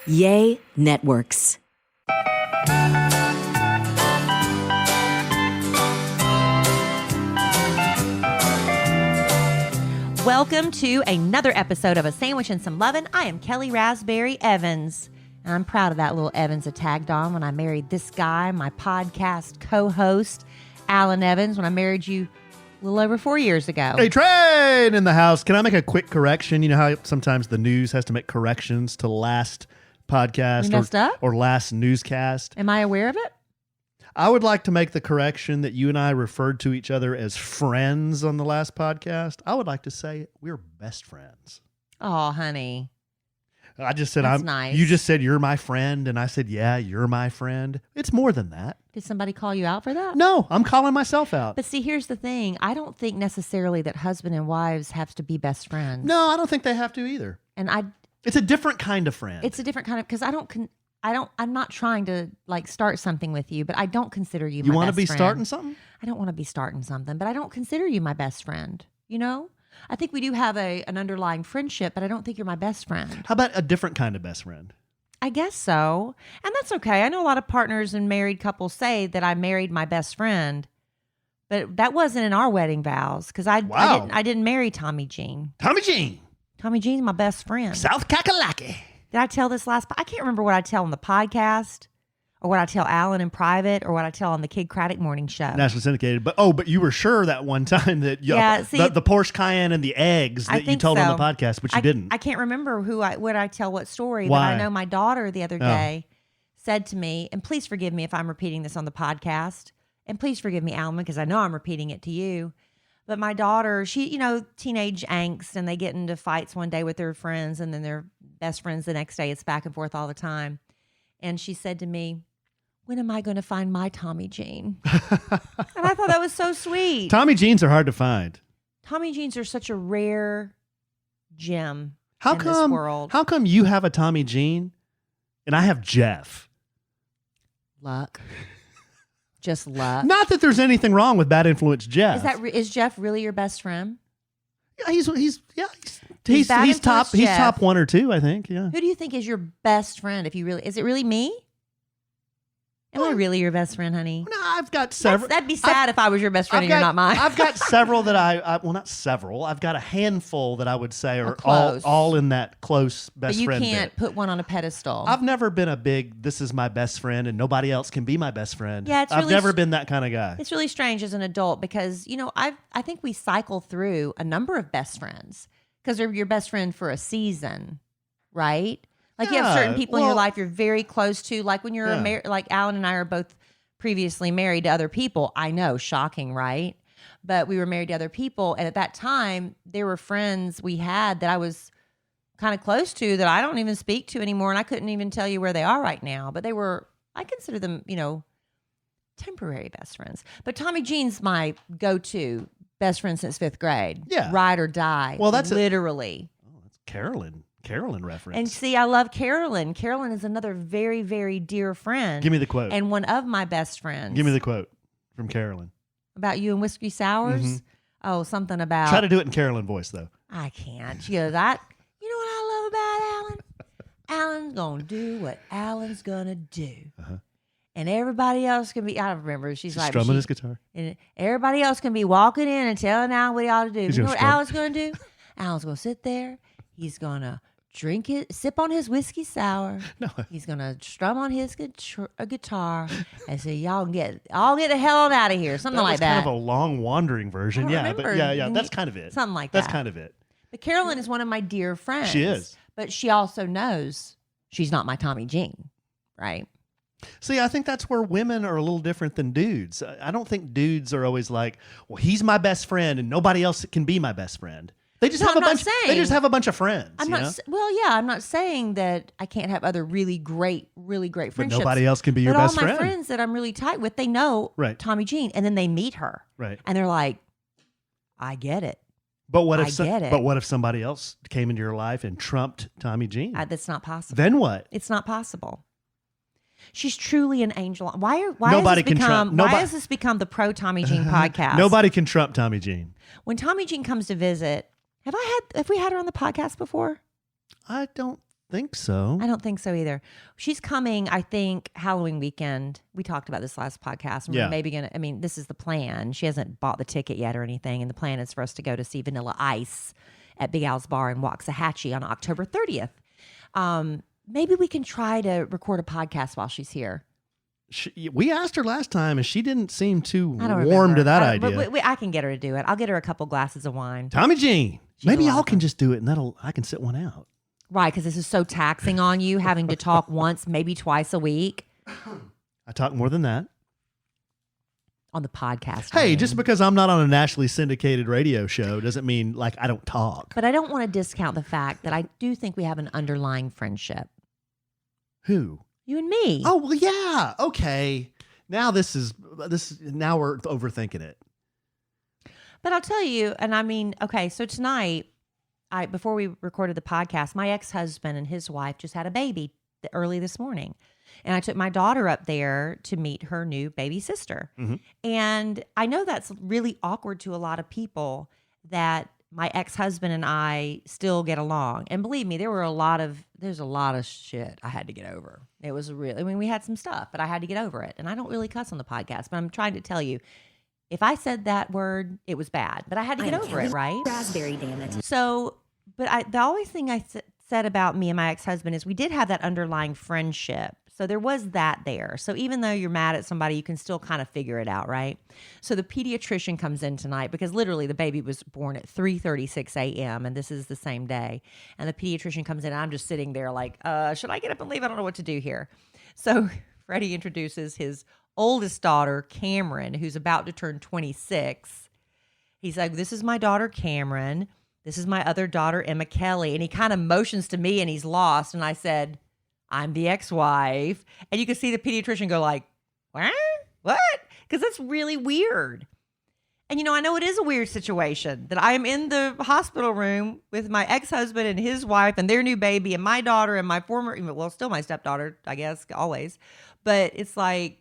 Yay Networks. Welcome to another episode of A Sandwich and Some Lovin'. I am Kellie Raspberry Evans, and I'm proud of that little Evans I tagged on when I married this guy, my podcast co-host, Alan Evans, when I married you a little over 4 years ago. Hey, train in the house. Can I make a quick correction? You know how sometimes the news has to make corrections to last podcast We messed up? or last newscast? Am I aware of it? I would like to make the correction that you and I referred to each other as friends on the last podcast. I would like to say we're best friends. Oh, honey. I just said That's nice. You just said you're my friend, and I said, yeah, you're my friend. It's more than that. Did somebody call you out for that? No, I'm calling myself out. But see, here's the thing. I don't think necessarily that husband and wives have to be best friends. No, I don't think they have to either. And It's a different kind of friend. it's a different kind of, because I'm not trying to like start something with you, but I don't consider you my best friend. You want to be starting something? I don't want to be starting something, but I don't consider you my best friend. You know? I think we do have an underlying friendship, but I don't think you're my best friend. How about a different kind of best friend? I guess so. And that's okay. I know a lot of partners and married couples say that I married my best friend, but that wasn't in our wedding vows because I didn't marry Tommy Jean. Tommy Jean. Tommy Jean's my best friend. South Kakalaki. Did I tell this I can't remember what I tell on the podcast or what I tell Alan in private or what I tell on the Kid Craddock morning show. Nationally syndicated. But you were sure that one time that the Porsche Cayenne and the eggs that you told on the podcast, but you didn't. I can't remember what I tell what story. Why? But I know my daughter the other day said to me, and please forgive me if I'm repeating this on the podcast, and please forgive me, Alan, because I know I'm repeating it to you. But my daughter, she, teenage angst, and they get into fights one day with their friends, and then they're best friends the next day. It's back and forth all the time. And she said to me, when am I going to find my Tommy Jean? And I thought that was so sweet. Tommy Jeans are hard to find. Tommy Jeans are such a rare gem in this world. How come you have a Tommy Jean and I have Jeff? Luck. Just luck. Not that there's anything wrong with bad influence Jeff. Is Jeff really your best friend? Yeah, he's top one or two, I think. Yeah. Who do you think is your best friend? Is it really me? Am I really your best friend, honey? No, I've got several. That'd be sad if I was your best friend and you're not mine. I've got several that not several. I've got a handful that I would say are all in that close best friend. But you can't put one on a pedestal. I've never been a big, this is my best friend and nobody else can be my best friend. Yeah, I've never been that kind of guy. It's really strange as an adult because, I think we cycle through a number of best friends because they're your best friend for a season, right? Like you have certain people in your life you're very close to. Like when you're like Alan and I are both previously married to other people. I know, shocking, right? But we were married to other people. And at that time, there were friends we had that I was kind of close to that I don't even speak to anymore. And I couldn't even tell you where they are right now. But I consider them, temporary best friends. But Tommy Jean's my go-to best friend since 5th grade. Yeah. Ride or die. Well, that's literally. That's Carolyn reference. And see, I love Carolyn. Carolyn is another very, very dear friend. Give me the quote. And one of my best friends. Give me the quote from Carolyn. About you and Whiskey Sours? Mm-hmm. Oh, something about... Try to do it in Carolyn voice, though. I can't. You know what I love about Alan? Alan's going to do what Alan's going to do. Uh-huh. And everybody else can be... I don't remember. She's like... strumming his guitar. And everybody else can be walking in and telling Alan what he ought to do. You know what Alan's going to do? Alan's going to sit there. He's going to sip on his whiskey sour. No. He's going to strum on his guitar and say, y'all get the hell on out of here. Something like that. That's kind of a long wandering version. Yeah, remember. But that's kind of it. Something like that. That's kind of it. But Carolyn is one of my dear friends. She is. But she also knows she's not my Tommy Jean, right? See, I think that's where women are a little different than dudes. I don't think dudes are always like, well, he's my best friend and nobody else can be my best friend. They just have a bunch of friends. I'm not saying that I can't have other really great friendships. But nobody else can be your best friend. All my friends that I'm really tight with, they know Tommy Jean, and then they meet her, right? And they're like, "I get it." But what if somebody else came into your life and trumped Tommy Jean? That's not possible. Then what? It's not possible. She's truly an angel. Why has this become the pro Tommy Jean podcast? Nobody can trump Tommy Jean. When Tommy Jean comes to visit, have we had her on the podcast before? I don't think so. I don't think so either. She's coming, I think, Halloween weekend. We talked about this last podcast. We're maybe going to, this is the plan. She hasn't bought the ticket yet or anything. And the plan is for us to go to see Vanilla Ice at Big Al's Bar in Waxahachie on October 30th. Maybe we can try to record a podcast while she's here. We asked her last time, and she didn't seem too warm to that idea. But I can get her to do it. I'll get her a couple glasses of wine. Tommy Jean, maybe y'all can just do it, and I can sit one out. Right, because this is so taxing on you, having to talk once, maybe twice a week. I talk more than that. On the podcast. Hey, just because I'm not on a nationally syndicated radio show doesn't mean like I don't talk. But I don't want to discount the fact that I do think we have an underlying friendship. Who? You and me. Oh, well, yeah. Okay. Now now we're overthinking it. But I'll tell you, and okay, so tonight, before we recorded the podcast, my ex-husband and his wife just had a baby early this morning. And I took my daughter up there to meet her new baby sister. Mm-hmm. And I know that's really awkward to a lot of people that my ex-husband and I still get along. And believe me, there's a lot of shit I had to get over. It was we had some stuff, but I had to get over it. And I don't really cuss on the podcast, but I'm trying to tell you, if I said that word, it was bad, but I had to get over it, right? Raspberry, damn it. So, but the always thing I said about me and my ex-husband is we did have that underlying friendship. So there was that there. So even though you're mad at somebody, you can still kind of figure it out, right? So the pediatrician comes in tonight because literally the baby was born at 3:36 a.m. and this is the same day. And the pediatrician comes in and I'm just sitting there like, should I get up and leave? I don't know what to do here. So Freddie introduces his oldest daughter, Cameron, who's about to turn 26. He's like, this is my daughter, Cameron. This is my other daughter, Emma Kellie. And he kind of motions to me and he's lost. And I said, I'm the ex-wife. And you can see the pediatrician go like, what? Because that's really weird. And, I know it is a weird situation that I am in the hospital room with my ex-husband and his wife and their new baby and my daughter and my still my stepdaughter, I guess, always. But it's like,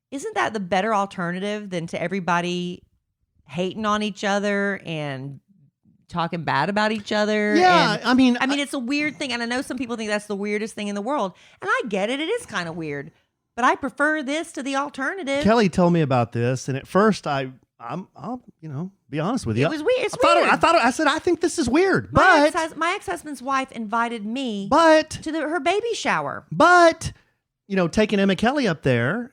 isn't that the better alternative than to everybody hating on each other and talking bad about each other? Yeah, and, it's a weird thing, and I know some people think that's the weirdest thing in the world, and I get it. It is kind of weird, but I prefer this to the alternative. Kelly told me about this, and at first I'll be honest with you. It was weird. It's weird. I said I think this is weird, my but my ex-husband's wife invited me, to her baby shower, but. Taking Emma Kellie up there,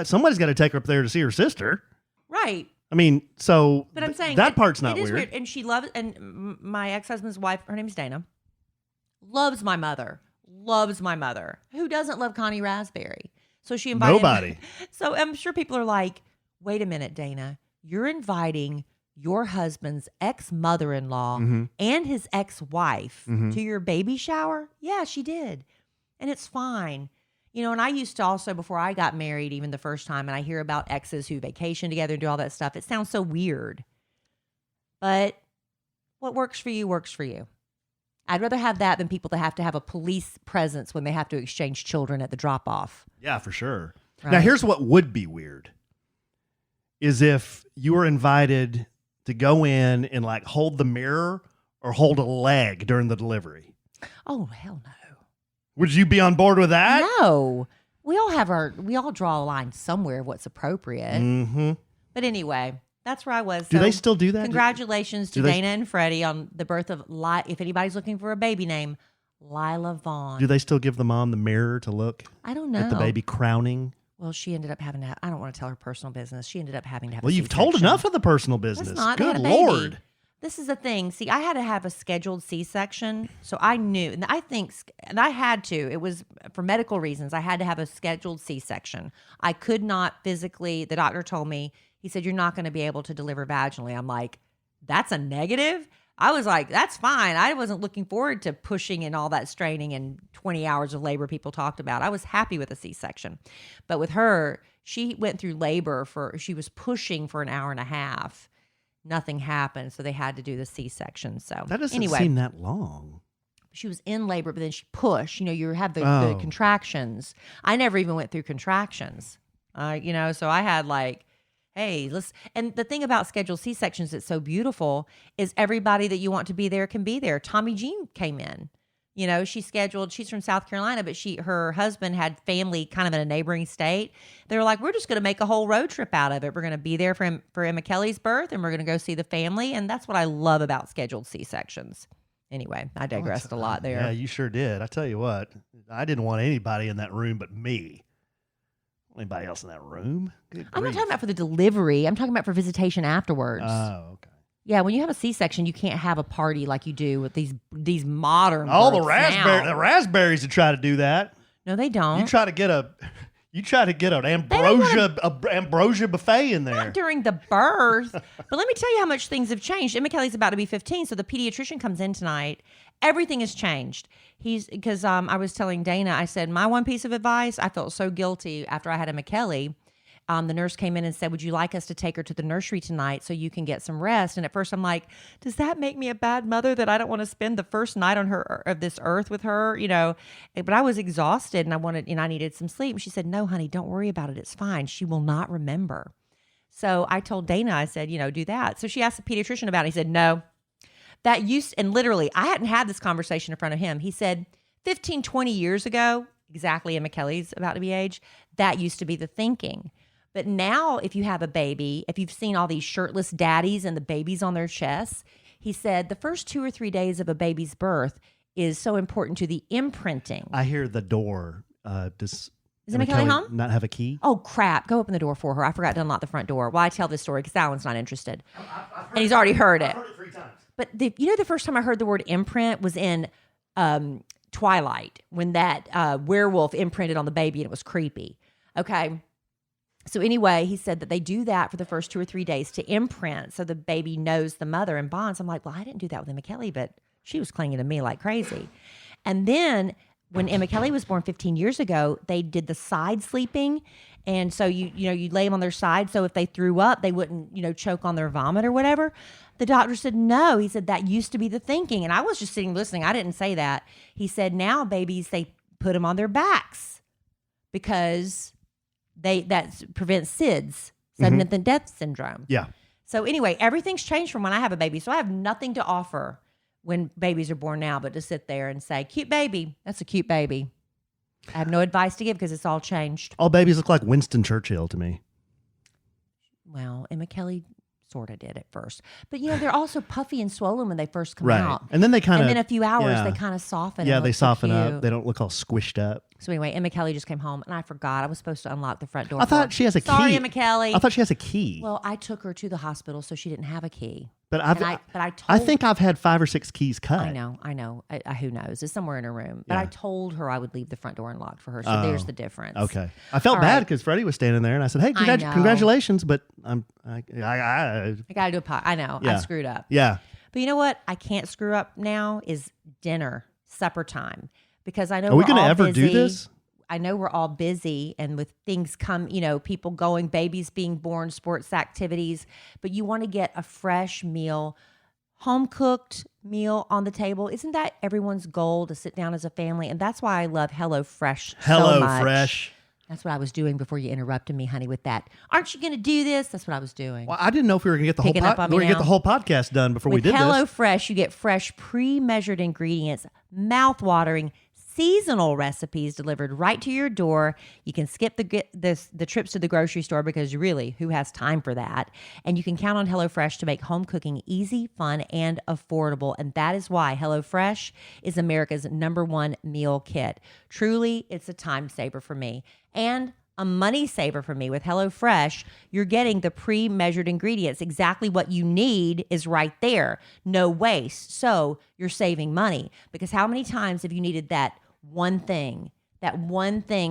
somebody's got to take her up there to see her sister. Right. But I'm saying that part's not it is weird. And she loves, and my ex-husband's wife, her name's Dana, loves my mother. Who doesn't love Connie Raspberry? So she invited nobody. So I'm sure people are like, wait a minute, Dana, you're inviting your husband's ex-mother-in-law and his ex-wife to your baby shower? Yeah, she did. And it's fine. And I used to also, before I got married, even the first time, and I hear about exes who vacation together and do all that stuff. It sounds so weird. But what works for you, works for you. I'd rather have that than people that have to have a police presence when they have to exchange children at the drop-off. Yeah, for sure. Right? Now, here's what would be weird. Is if you were invited to go in and hold the mirror or hold a leg during the delivery. Oh, hell no. Would you be on board with that? No. We all draw a line somewhere of what's appropriate. Mm-hmm. But anyway, that's where I was. Do they still do that? Congratulations to Dana and Freddie on the birth of, if anybody's looking for a baby name, Lila Vaughn. Do they still give the mom the mirror to look? I don't know. At the baby crowning? Well, she ended up having to I don't want to tell her personal business. She ended up having to have Well, you've told enough of the personal business. That's not, Good Lord. This is the thing. See, I had to have a scheduled C-section, so I knew, and I had to. It was for medical reasons. I had to have a scheduled C-section. I could not physically. The doctor told me. He said, "You're not going to be able to deliver vaginally." I'm like, "That's a negative." I was like, "That's fine." I wasn't looking forward to pushing and all that straining and 20 hours of labor people talked about. I was happy with a C-section, but with her, she went through labor she was pushing for an hour and a half. Nothing happened, so they had to do the C-section. So that doesn't seem that long. She was in labor, but then she pushed. You have the contractions. I never even went through contractions. So I had hey, let's. And the thing about scheduled C-sections that's so beautiful is everybody that you want to be there can be there. Tommy Jean came in. She's from South Carolina, but her husband had family kind of in a neighboring state. They were like, we're just going to make a whole road trip out of it. We're going to be there for Emma Kellie's birth, and we're going to go see the family. And that's what I love about scheduled C-sections. Anyway, I digressed a lot there. Yeah, you sure did. I tell you what, I didn't want anybody in that room but me. Anybody else in that room? I'm not talking about for the delivery. I'm talking about for visitation afterwards. Oh, okay. Yeah, when you have a C-section, you can't have a party like you do with these modern. All the births raspberries that try to do that. No, they don't. You try to get an ambrosia buffet in there. Not during the birth. But let me tell you how much things have changed. Emma Kellie's about to be 15, so the pediatrician comes in tonight. Everything has changed. Because I was telling Dana, I said, my one piece of advice, I felt so guilty after I had Emma Kellie. The nurse came in and said, would you like us to take her to the nursery tonight so you can get some rest? And at first I'm like, does that make me a bad mother that I don't want to spend the first night of this earth with her? But I was exhausted and I needed some sleep. And she said, no, honey, don't worry about it. It's fine. She will not remember. So I told Dana, I said, do that. So she asked the pediatrician about it. He said, no, and literally I hadn't had this conversation in front of him. He said 15, 20 years ago, exactly Emma Kellie's about to be age, that used to be the thinking. But now if you have a baby, if you've seen all these shirtless daddies and the babies on their chests, he said the first 2 or 3 days of a baby's birth is so important to the imprinting. I hear the door. Does Emma Kellie home? Not have a key? Oh, crap. Go open the door for her. I forgot to unlock the front door. Well, I tell this story because Alan's not interested. And he's already heard it. I've heard it 3 times. But the first time I heard the word imprint was in Twilight when that werewolf imprinted on the baby and it was creepy. Okay. So anyway, he said that they do that for the first 2 or 3 days to imprint so the baby knows the mother and bonds. I'm like, well, I didn't do that with Emma Kellie, but she was clinging to me like crazy. And then when Emma Kellie was born 15 years ago, they did the side sleeping. And so you lay them on their side. So if they threw up, they wouldn't, choke on their vomit or whatever. The doctor said, no. He said, that used to be the thinking. And I was just sitting listening. I didn't say that. He said, now babies, they put them on their backs because that prevents SIDS, sudden infant death syndrome. Yeah. So anyway, everything's changed from when I have a baby. So I have nothing to offer when babies are born now, but to sit there and say, cute baby. That's a cute baby. I have no advice to give because it's all changed. All babies look like Winston Churchill to me. Well, Emma Kellie sort of did at first. But, they're also puffy and swollen when they first come right. out. And then they kind of... And then a few hours, they kind of soften. Yeah, they soften up. They don't look all squished up. So anyway, Emma Kellie just came home, and I forgot. I was supposed to unlock the front door. I thought she has a key. Sorry, Emma Kellie. I thought she has a key. Well, I took her to the hospital, so she didn't have a key. But I think I've had 5 or 6 keys cut. I know. Who knows? It's somewhere in her room. But I told her I would leave the front door unlocked for her. So there's the difference. Okay. I felt bad because Freddie was standing there, and I said, "Hey, congratulations!" But I got to do a pot. I know. Yeah. I screwed up. Yeah. But you know what? I can't screw up now. Is dinner, supper time, because I know. Are we going to ever busy. do this? I know we're all busy and with things people going, babies being born, sports activities, but you want to get a fresh meal, home cooked meal on the table. Isn't that everyone's goal to sit down as a family? And that's why I love HelloFresh so much. HelloFresh. That's what I was doing before you interrupted me, honey, with that. Aren't you going to do this? That's what I was doing. Well, I didn't know if we were going to get the whole podcast done before we did this. With HelloFresh, you get fresh, pre-measured ingredients, mouth-watering, seasonal recipes delivered right to your door. You can skip the trips to the grocery store because really, who has time for that? And you can count on HelloFresh to make home cooking easy, fun, and affordable. And that is why HelloFresh is America's #1 meal kit. Truly, it's a time saver for me. And a money saver for me. With HelloFresh, you're getting the pre-measured ingredients. Exactly what you need is right there. No waste. So you're saving money. Because how many times have you needed that one thing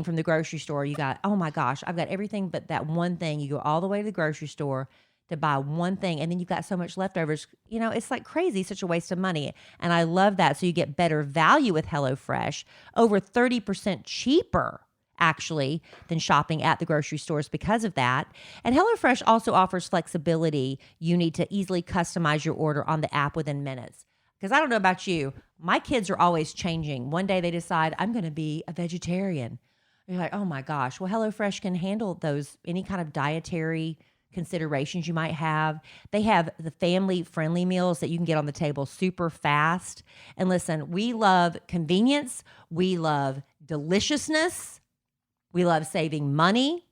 from the grocery store? You got, oh my gosh, I've got everything but that one thing. You go all the way to the grocery store to buy one thing, and then you've got so much leftovers. It's like crazy, such a waste of money. And I love that. So you get better value with HelloFresh, over 30% cheaper actually than shopping at the grocery stores because of that. And HelloFresh also offers flexibility. You need to easily customize your order on the app within minutes. Because I don't know about you, my kids are always changing. One day they decide, I'm going to be a vegetarian. You're like, oh my gosh. Well, HelloFresh can handle any kind of dietary considerations you might have. They have the family-friendly meals that you can get on the table super fast. And listen, we love convenience. We love deliciousness. We love saving money.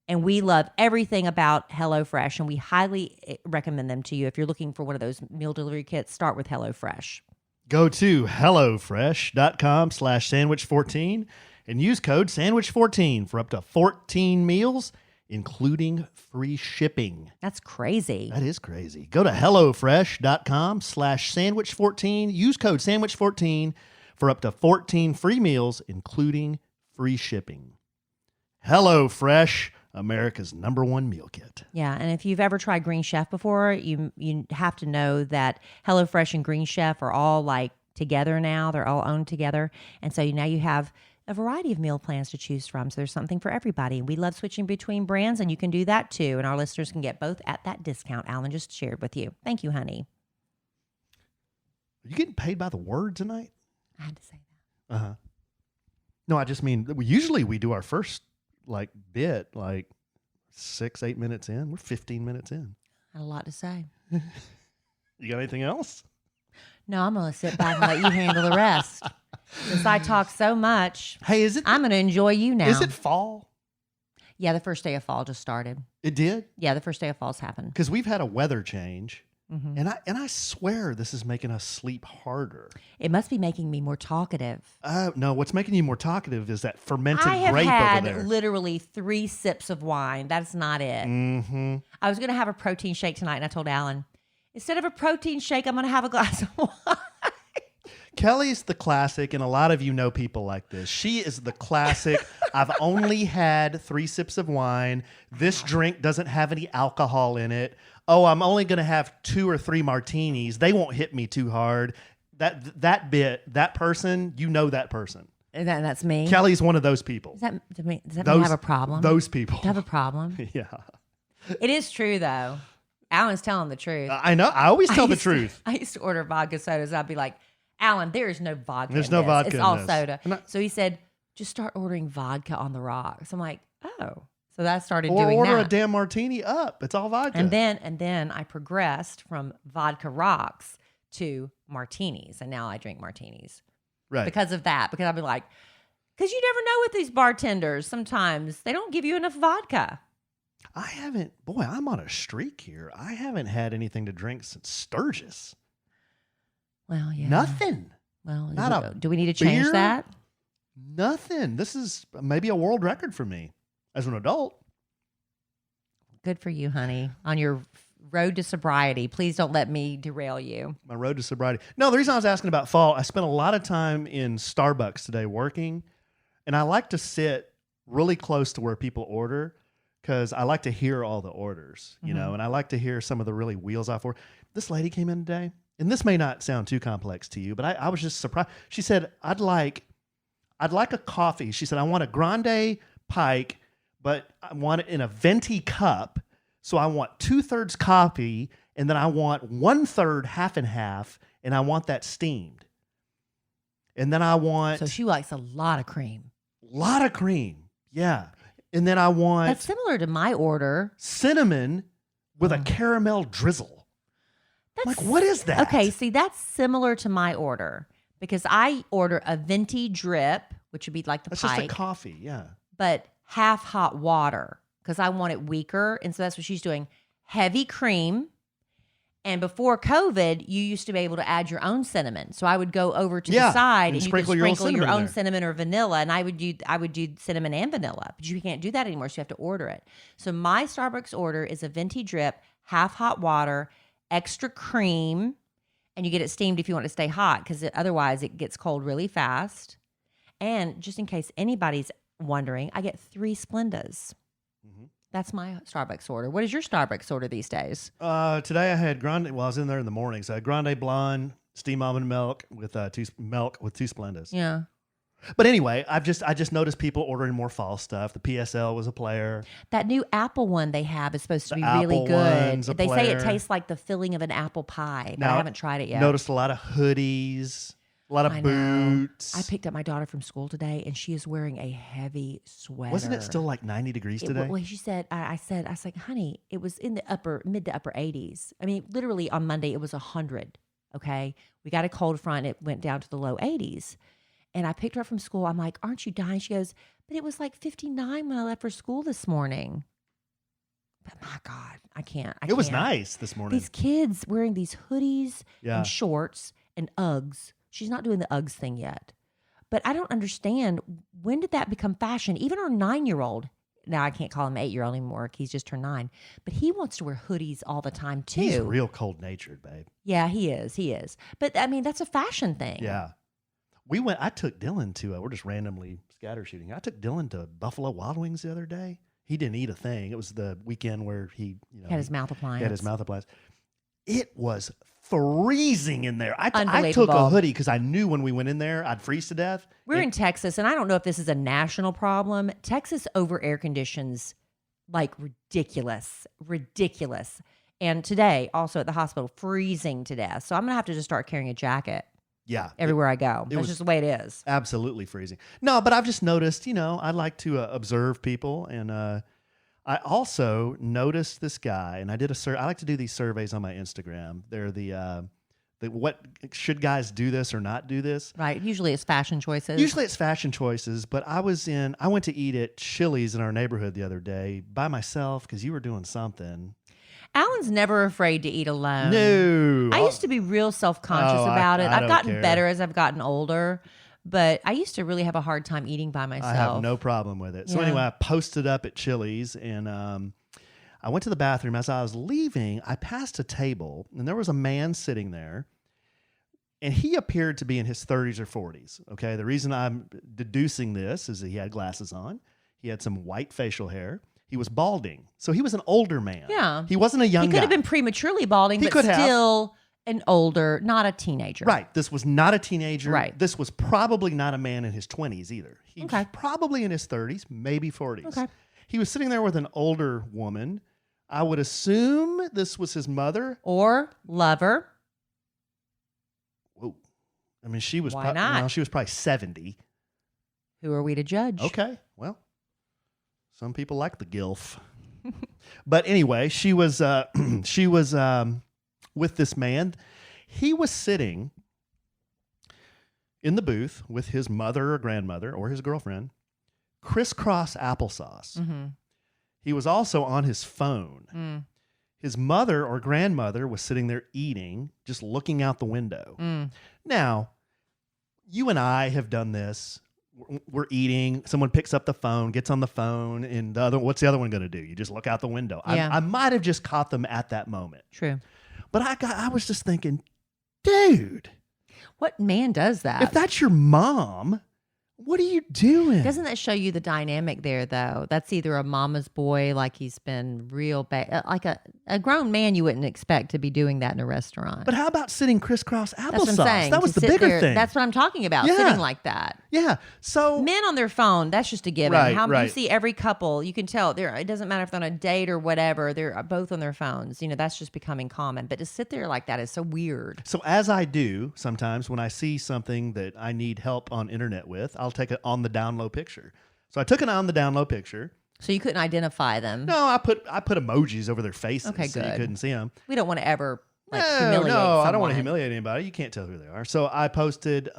And we love everything about HelloFresh. And we highly recommend them to you. If you're looking for one of those meal delivery kits, start with HelloFresh. Go to HelloFresh.com/sandwich14 and use code sandwich14 for up to 14 meals, including free shipping. That's crazy. That is crazy. Go to HelloFresh.com/sandwich14. Use code sandwich14 for up to 14 free meals, including free shipping. HelloFresh, America's #1 meal kit. Yeah, and if you've ever tried Green Chef before, you have to know that HelloFresh and Green Chef are all like together now. They're all owned together. And so now you have a variety of meal plans to choose from. So there's something for everybody. We love switching between brands, and you can do that too. And our listeners can get both at that discount Alan just shared with you. Thank you, honey. Are you getting paid by the word tonight? I had to say that. Uh-huh. No, I just mean, usually we do our first bit 6-8 minutes in. We're 15 minutes in. I had a lot to say. You got anything else? No, I'm going to sit back and let you handle the rest. Since I talk so much, hey, I'm going to enjoy you now. Is it fall? Yeah, the first day of fall just started. It did? Yeah, the first day of fall's happened. Because we've had a weather change, Mm-hmm. and I swear this is making us sleep harder. It must be making me more talkative. No, what's making you more talkative is that fermented I have grape had over there. literally 3 sips of wine. That's not it. Mm-hmm. I was going to have a protein shake tonight, and I told Alan, instead of a protein shake, I'm going to have a glass of wine. Kellie's the classic, and a lot of you know people like this. She is the classic. I've only had 3 sips of wine. This drink doesn't have any alcohol in it. Oh, I'm only going to have 2 or 3 martinis. They won't hit me too hard. That person, you know that person. That's me. Kellie's one of those people. Does that mean I have a problem? Those people. Do I have a problem? Yeah. It is true, though. Alan's telling the truth. I know. I always tell the truth. I used to order vodka sodas. I'd be like, Alan, there is no vodka. There's in no this. vodka It's in all this. soda. And So he said, just start ordering vodka on the rocks. I'm like, oh. So that started Or doing order that. a damn martini up. It's all vodka. And then I progressed from vodka rocks to martinis, and now I drink martinis right. because of that. Because I'll be like, because you never know with these bartenders. Sometimes they don't give you enough vodka. I haven't. Boy, I'm on a streak here. I haven't had anything to drink since Sturgis. Well, yeah, Nothing. Well, Not do we need to change beer? that? Nothing. This is maybe a world record for me as an adult. Good for you, honey. On your road to sobriety, please don't let me derail you. My road to sobriety. No, the reason I was asking about fall, I spent a lot of time in Starbucks today working, and I like to sit really close to where people order because I like to hear all the orders, you know, and I like to hear some of the really wheels off order. This lady came in today, and this may not sound too complex to you, but I was just surprised. She said, I'd like a coffee. She said, I want a grande pike, but I want it in a venti cup. So I want 2/3 coffee, and then I want 1/3 half and half, and I want that steamed. And then I want So she likes a lot of cream. lot of cream. Yeah. And then I want That's similar to my order. cinnamon with a caramel drizzle. That's Like, what is that? Okay, see, that's similar to my order because I order a venti drip, which would be like the That's pike, just a coffee. Yeah. but half hot water because I want it weaker. And so that's what she's doing. Heavy cream. And before COVID, you used to be able to add your own cinnamon. So I would go over to the side and you could sprinkle sprinkle your own there. cinnamon or vanilla. And I would do cinnamon and vanilla, but you can't do that anymore. So you have to order it. So my Starbucks order is a venti drip, half hot water, extra cream, and you get it steamed if you want to stay hot because otherwise it gets cold really fast. And just in case anybody's wondering, I get 3 Splendas. That's my Starbucks order. What is your Starbucks order these days? Today I had grande. Well, I was in there in the morning, so I had grande blonde, steamed almond milk with 2 Splendas. Yeah. But anyway, I just noticed people ordering more fall stuff. The PSL was a player. That new apple one they have is supposed to be The really apple good. one's a They say it player. tastes like the filling of an apple pie, but Now, I haven't tried it yet. Noticed a lot of hoodies, A lot of I know. boots. I picked up my daughter from school today, and she is wearing a heavy sweater. Wasn't it still like 90 degrees today? Well, she said, I was like, honey, it was in the mid to upper 80s. I mean, literally on Monday, it was 100. Okay. We got a cold front. It went down to the low 80s. And I picked her up from school. I'm like, aren't you dying? She goes, but it was like 59 when I left for school this morning. But my God, I can't. It was nice this morning. These kids wearing these hoodies Yeah. and shorts and Uggs. She's not doing the Uggs thing yet. But I don't understand, when did that become fashion? Even our 9-year-old, now I can't call him 8-year-old anymore. He's just turned 9. But he wants to wear hoodies all the time too. He's real cold-natured, babe. Yeah, he is. But I mean, that's a fashion thing. Yeah. I took Dylan to, we're just randomly scatter shooting. I took Dylan to Buffalo Wild Wings the other day. He didn't eat a thing. It was the weekend where he, had his mouth appliance. Had his mouth appliance. It was freezing in there. I took a Unbelievable. hoodie because I knew when we went in there, I'd freeze to death. We're in Texas, and I don't know if this is a national problem. Texas over air conditions like ridiculous. And today, also at the hospital, freezing to death. So I'm going to have to just start carrying a jacket. Yeah. Everywhere I go. That's just the way it is. Absolutely freezing. No, but I've just noticed, I like to observe people. And I also noticed this guy, and I like to do these surveys on my Instagram. They're the what should guys do this or not do this? Right. Usually it's fashion choices. But I went to eat at Chili's in our neighborhood the other day by myself because you were doing something. Alan's never afraid to eat alone. No. I used to be real self-conscious about it. I've gotten better as I've gotten older, but I used to really have a hard time eating by myself. I have no problem with it. So anyway, I posted up at Chili's, and I went to the bathroom. As I was leaving, I passed a table, and there was a man sitting there, and he appeared to be in his 30s or 40s. Okay, the reason I'm deducing this is that he had glasses on. He had some white facial hair. He was balding. So he was an older man. Yeah. He wasn't a young guy. He could have been prematurely balding, but still an older, not a teenager. Right. This was not a teenager. Right. This was probably not a man in his 20s either. He was probably in his 30s, maybe 40s. Okay. He was sitting there with an older woman. I would assume this was his mother. Or lover. Whoa. I mean, she was Why not? She was probably 70. Who are we to judge? Okay. Well, some people like the gilf. But anyway, she was with this man. He was sitting in the booth with his mother or grandmother or his girlfriend, crisscross applesauce. Mm-hmm. He was also on his phone. Mm. His mother or grandmother was sitting there eating, just looking out the window. Mm. Now, you and I have done this. We're eating. Someone picks up the phone, gets on the phone, and what's the other one going to do? You just look out the window. Yeah. I might have just caught them at that moment. True. But I was just thinking, dude, What man does that? if that's your mom, what are you doing? Doesn't that show you the dynamic there, though? That's either a mama's boy, like he's been real bad, like a grown man you wouldn't expect to be doing that in a restaurant. But how about sitting crisscross applesauce? That's what I'm saying. That was To the sit bigger there, thing. That's what I'm talking about, Yeah. sitting like that. Yeah. So Men on their phone, that's just a given. Right, You right. see every couple, you can tell. It doesn't matter if they're on a date or whatever. They're both on their phones. That's just becoming common. But to sit there like that is so weird. So as I do sometimes when I see something that I need help on internet with, I'll take it on the down low picture. So I took it on the down low picture. So you couldn't identify them. No, I put emojis over their faces Okay, so you good. couldn't see them. We don't want to ever No, humiliate I don't want to someone. humiliate anybody. You can't tell who they are. So I posted,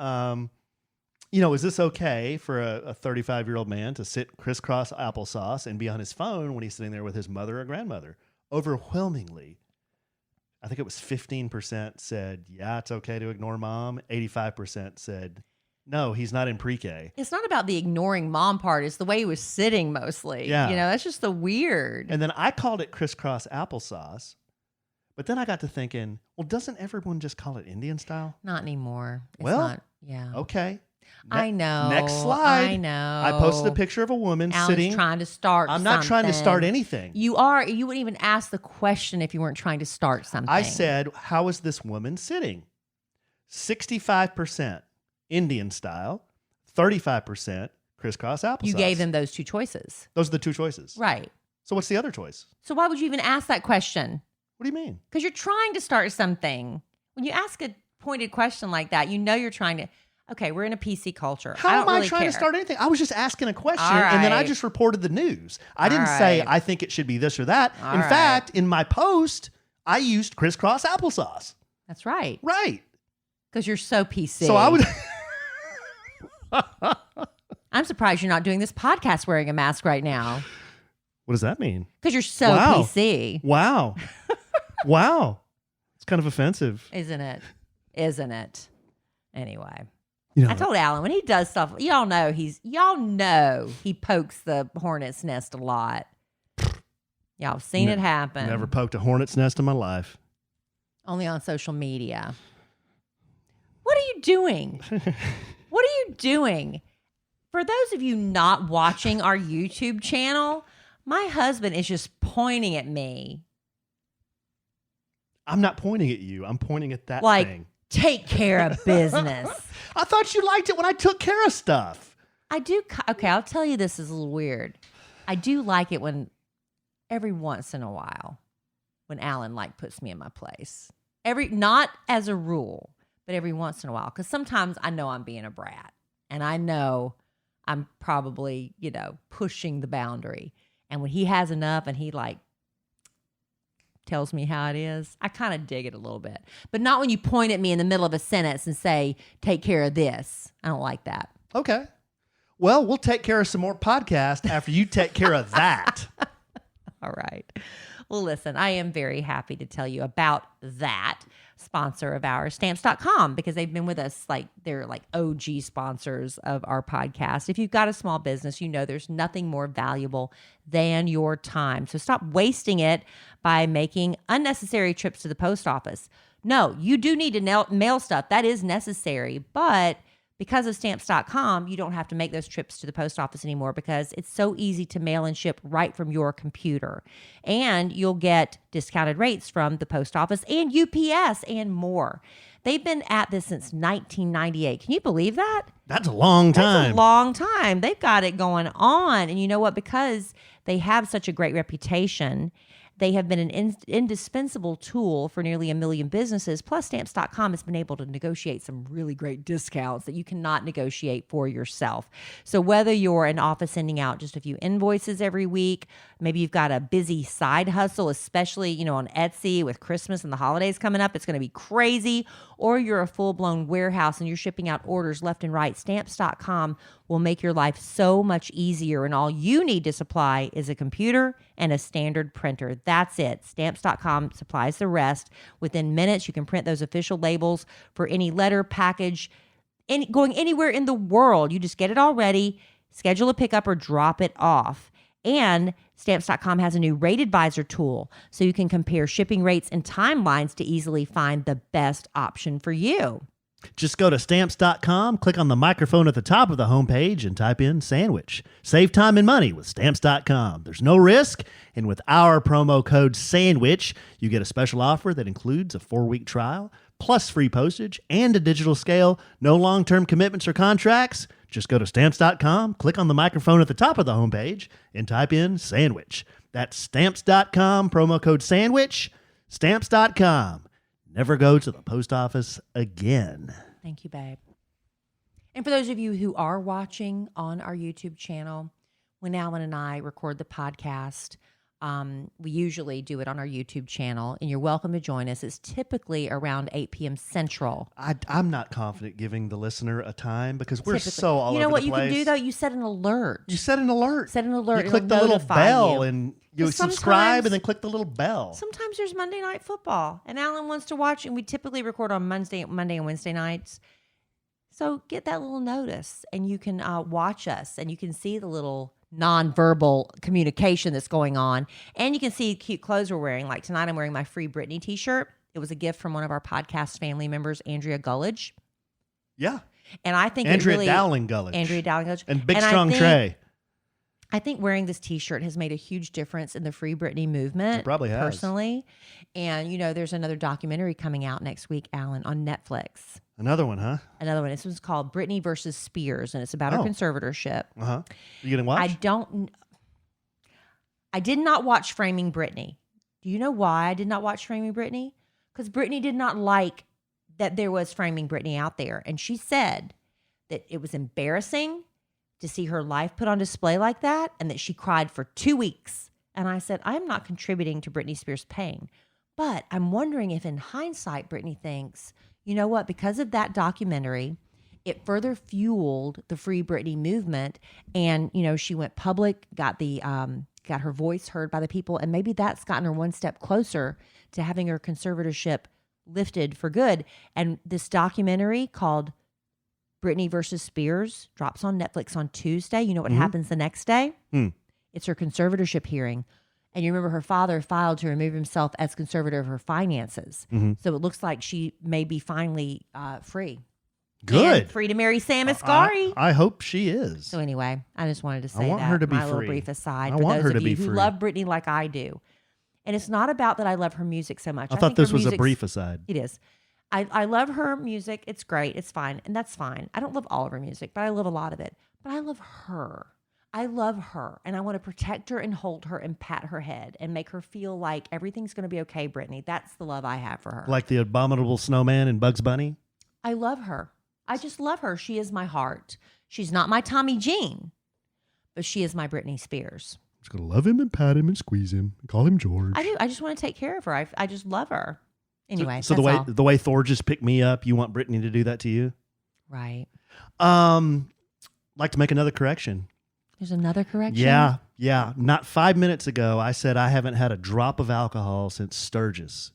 is this okay for a 35-year-old man to sit crisscross applesauce and be on his phone when he's sitting there with his mother or grandmother? Overwhelmingly, I think it was 15% said, yeah, it's okay to ignore mom. 85% said, no, he's not in pre-K. It's not about the ignoring mom part. It's the way he was sitting mostly. Yeah. That's just the weird. And then I called it crisscross applesauce. But then I got to thinking, well, doesn't everyone just call it Indian style? Not anymore. It's Well, not. Yeah. Okay. I know. Next slide. I know. I posted a picture of a woman Alan's sitting. trying to start I'm not trying to start something. anything. You are. You wouldn't even ask the question if you weren't trying to start something. I said, how is this woman sitting? 65% Indian style, 35% crisscross applesauce. You gave them those two choices. Those are the two choices. Right. So what's the other choice? So why would you even ask that question? What do you mean? Because you're trying to start something. When you ask a pointed question like that, you're trying to. Okay, we're in a PC culture. How I don't am I really trying care. to start anything? I was just asking a question, All and then I right. just reported the news. I didn't All say right. I think it should be this or that. All In right. fact, in my post, I used crisscross applesauce. That's right. Right. Because you're so PC. So I would. I'm surprised you're not doing this podcast wearing a mask right now. What does that mean? Because you're so Wow. PC. Wow. Wow. It's kind of offensive. Isn't it? Isn't it? Anyway. You know, I told Alan when he does stuff, y'all know he pokes the hornet's nest a lot. Y'all have seen it happen. never poked a hornet's nest in my life. Only on social media. What are you doing? What are you doing? For those of you not watching our YouTube channel, my husband is just pointing at me. I'm not pointing at you. I'm pointing at that Like, thing. take care of business. I thought you liked it when I took care of stuff. I do. Okay, I'll tell you this is a little weird. I do like it when every once in a while when Alan puts me in my place. Not as a rule, but every once in a while. Because sometimes I know I'm being a brat. And I know I'm probably, pushing the boundary. And when he has enough and he tells me how it is, I kind of dig it a little bit. But not when you point at me in the middle of a sentence and say, take care of this. I don't like that. Okay. Well, we'll take care of some more podcasts after you take care of that. All right. Well, listen, I am very happy to tell you about that sponsor of ours, Stamps.com, because they've been with us they're OG sponsors of our podcast. If you've got a small business, there's nothing more valuable than your time. So stop wasting it by making unnecessary trips to the post office. No, you do need to mail stuff. That is necessary, but because of Stamps.com, you don't have to make those trips to the post office anymore because it's so easy to mail and ship right from your computer. And you'll get discounted rates from the post office and UPS and more. They've been at this since 1998. Can you believe that? That's a long time. That's a long time. They've got it going on. And you know what? Because they have such a great reputation, they have been an indispensable tool for nearly 1 million businesses. Plus, Stamps.com has been able to negotiate some really great discounts that you cannot negotiate for yourself. So whether you're an office sending out just a few invoices every week, maybe you've got a busy side hustle, especially, on Etsy with Christmas and the holidays coming up, it's going to be crazy. Or you're a full-blown warehouse and you're shipping out orders left and right, Stamps.com will make your life so much easier. And all you need to supply is a computer and a standard printer. That's it. Stamps.com supplies the rest. Within minutes, you can print those official labels for any letter, package, going anywhere in the world. You just get it all ready, schedule a pickup or drop it off. And Stamps.com has a new rate advisor tool, so you can compare shipping rates and timelines to easily find the best option for you. Just go to Stamps.com, click on the microphone at the top of the homepage, and type in sandwich. Save time and money with Stamps.com. There's no risk, and with our promo code SANDWICH, you get a special offer that includes a 4-week trial, plus free postage and a digital scale. No long-term commitments or contracts. Just go to Stamps.com, click on the microphone at the top of the homepage, and type in sandwich. That's Stamps.com, promo code SANDWICH. Stamps.com. Never go to the post office again. Thank you, babe. And for those of you who are watching on our YouTube channel, when Alan and I record the podcast, we usually do it on our YouTube channel, and you're welcome to join us. It's typically around 8 p.m. Central. I'm not confident giving the listener a time because we're Typically. so all over the place. You know what you can do, though? You set an alert. You set an alert. Set an alert. You click the It'll little notify bell you. and you But subscribe sometimes- and then click the little bell. Sometimes there's Monday Night Football, and Alan wants to watch, and we typically record on Monday and Wednesday nights. So get that little notice, and you can watch us, and you can see the little nonverbal communication that's going on, and you can see cute clothes we're wearing. Like tonight, I'm wearing my Free Britney t-shirt. It was a gift from one of our podcast family members, Andrea Gullidge. Yeah. And I think Andrea it really, Dowling Gullidge. Andrea Dowling Gullidge. And Big And Strong Trey. I think wearing this t-shirt has made a huge difference in the Free Britney movement. It probably has. Personally. And, there's another documentary coming out next week, Alan, on Netflix. Another one, huh? Another one. This one's called Britney versus Spears, and it's about her conservatorship. Uh-huh. You gonna watch? I did not watch Framing Britney. Do you know why I did not watch Framing Britney? Because Britney did not like that there was Framing Britney out there. And she said that it was embarrassing to see her life put on display like that, and that she cried for 2 weeks. And I said, I'm not contributing to Britney Spears' pain. But I'm wondering if in hindsight, Britney thinks, you know what, because of that documentary, it further fueled the Free Britney movement. And, she went public, got her voice heard by the people. And maybe that's gotten her one step closer to having her conservatorship lifted for good. And this documentary called Britney versus Spears drops on Netflix on Tuesday. You know what happens the next day? It's her conservatorship hearing. And you remember her father filed to remove himself as conservator of her finances. So it looks like she may be finally free. Good. And free to marry Sam Asghari. I hope she is. So anyway, I just wanted to say want her to be my little free. brief aside I for want those her of to you be who free. love Britney like I do. And it's not about that I love her music so much. I thought think her this was a music's- brief aside. It is. I love her music. It's great. It's fine. And that's fine. I don't love all of her music, but I love a lot of it. But I love her. I love her. And I want to protect her and hold her and pat her head and make her feel like everything's going to be okay, Britney. That's the love I have for her. Like the abominable snowman in Bugs Bunny? I love her. I just love her. She is my heart. She's not my Tommy Jean, but she is my Britney Spears. I'm just going to love him and pat him and squeeze him and call him George. I do. I just want to take care of her. I just love her. Anyway, so that's all. the way Thor just picked me up, you want Britney to do that to you? Right. Like to make another correction. There's another correction? Yeah. Not 5 minutes ago, I said I haven't had a drop of alcohol since Sturgis.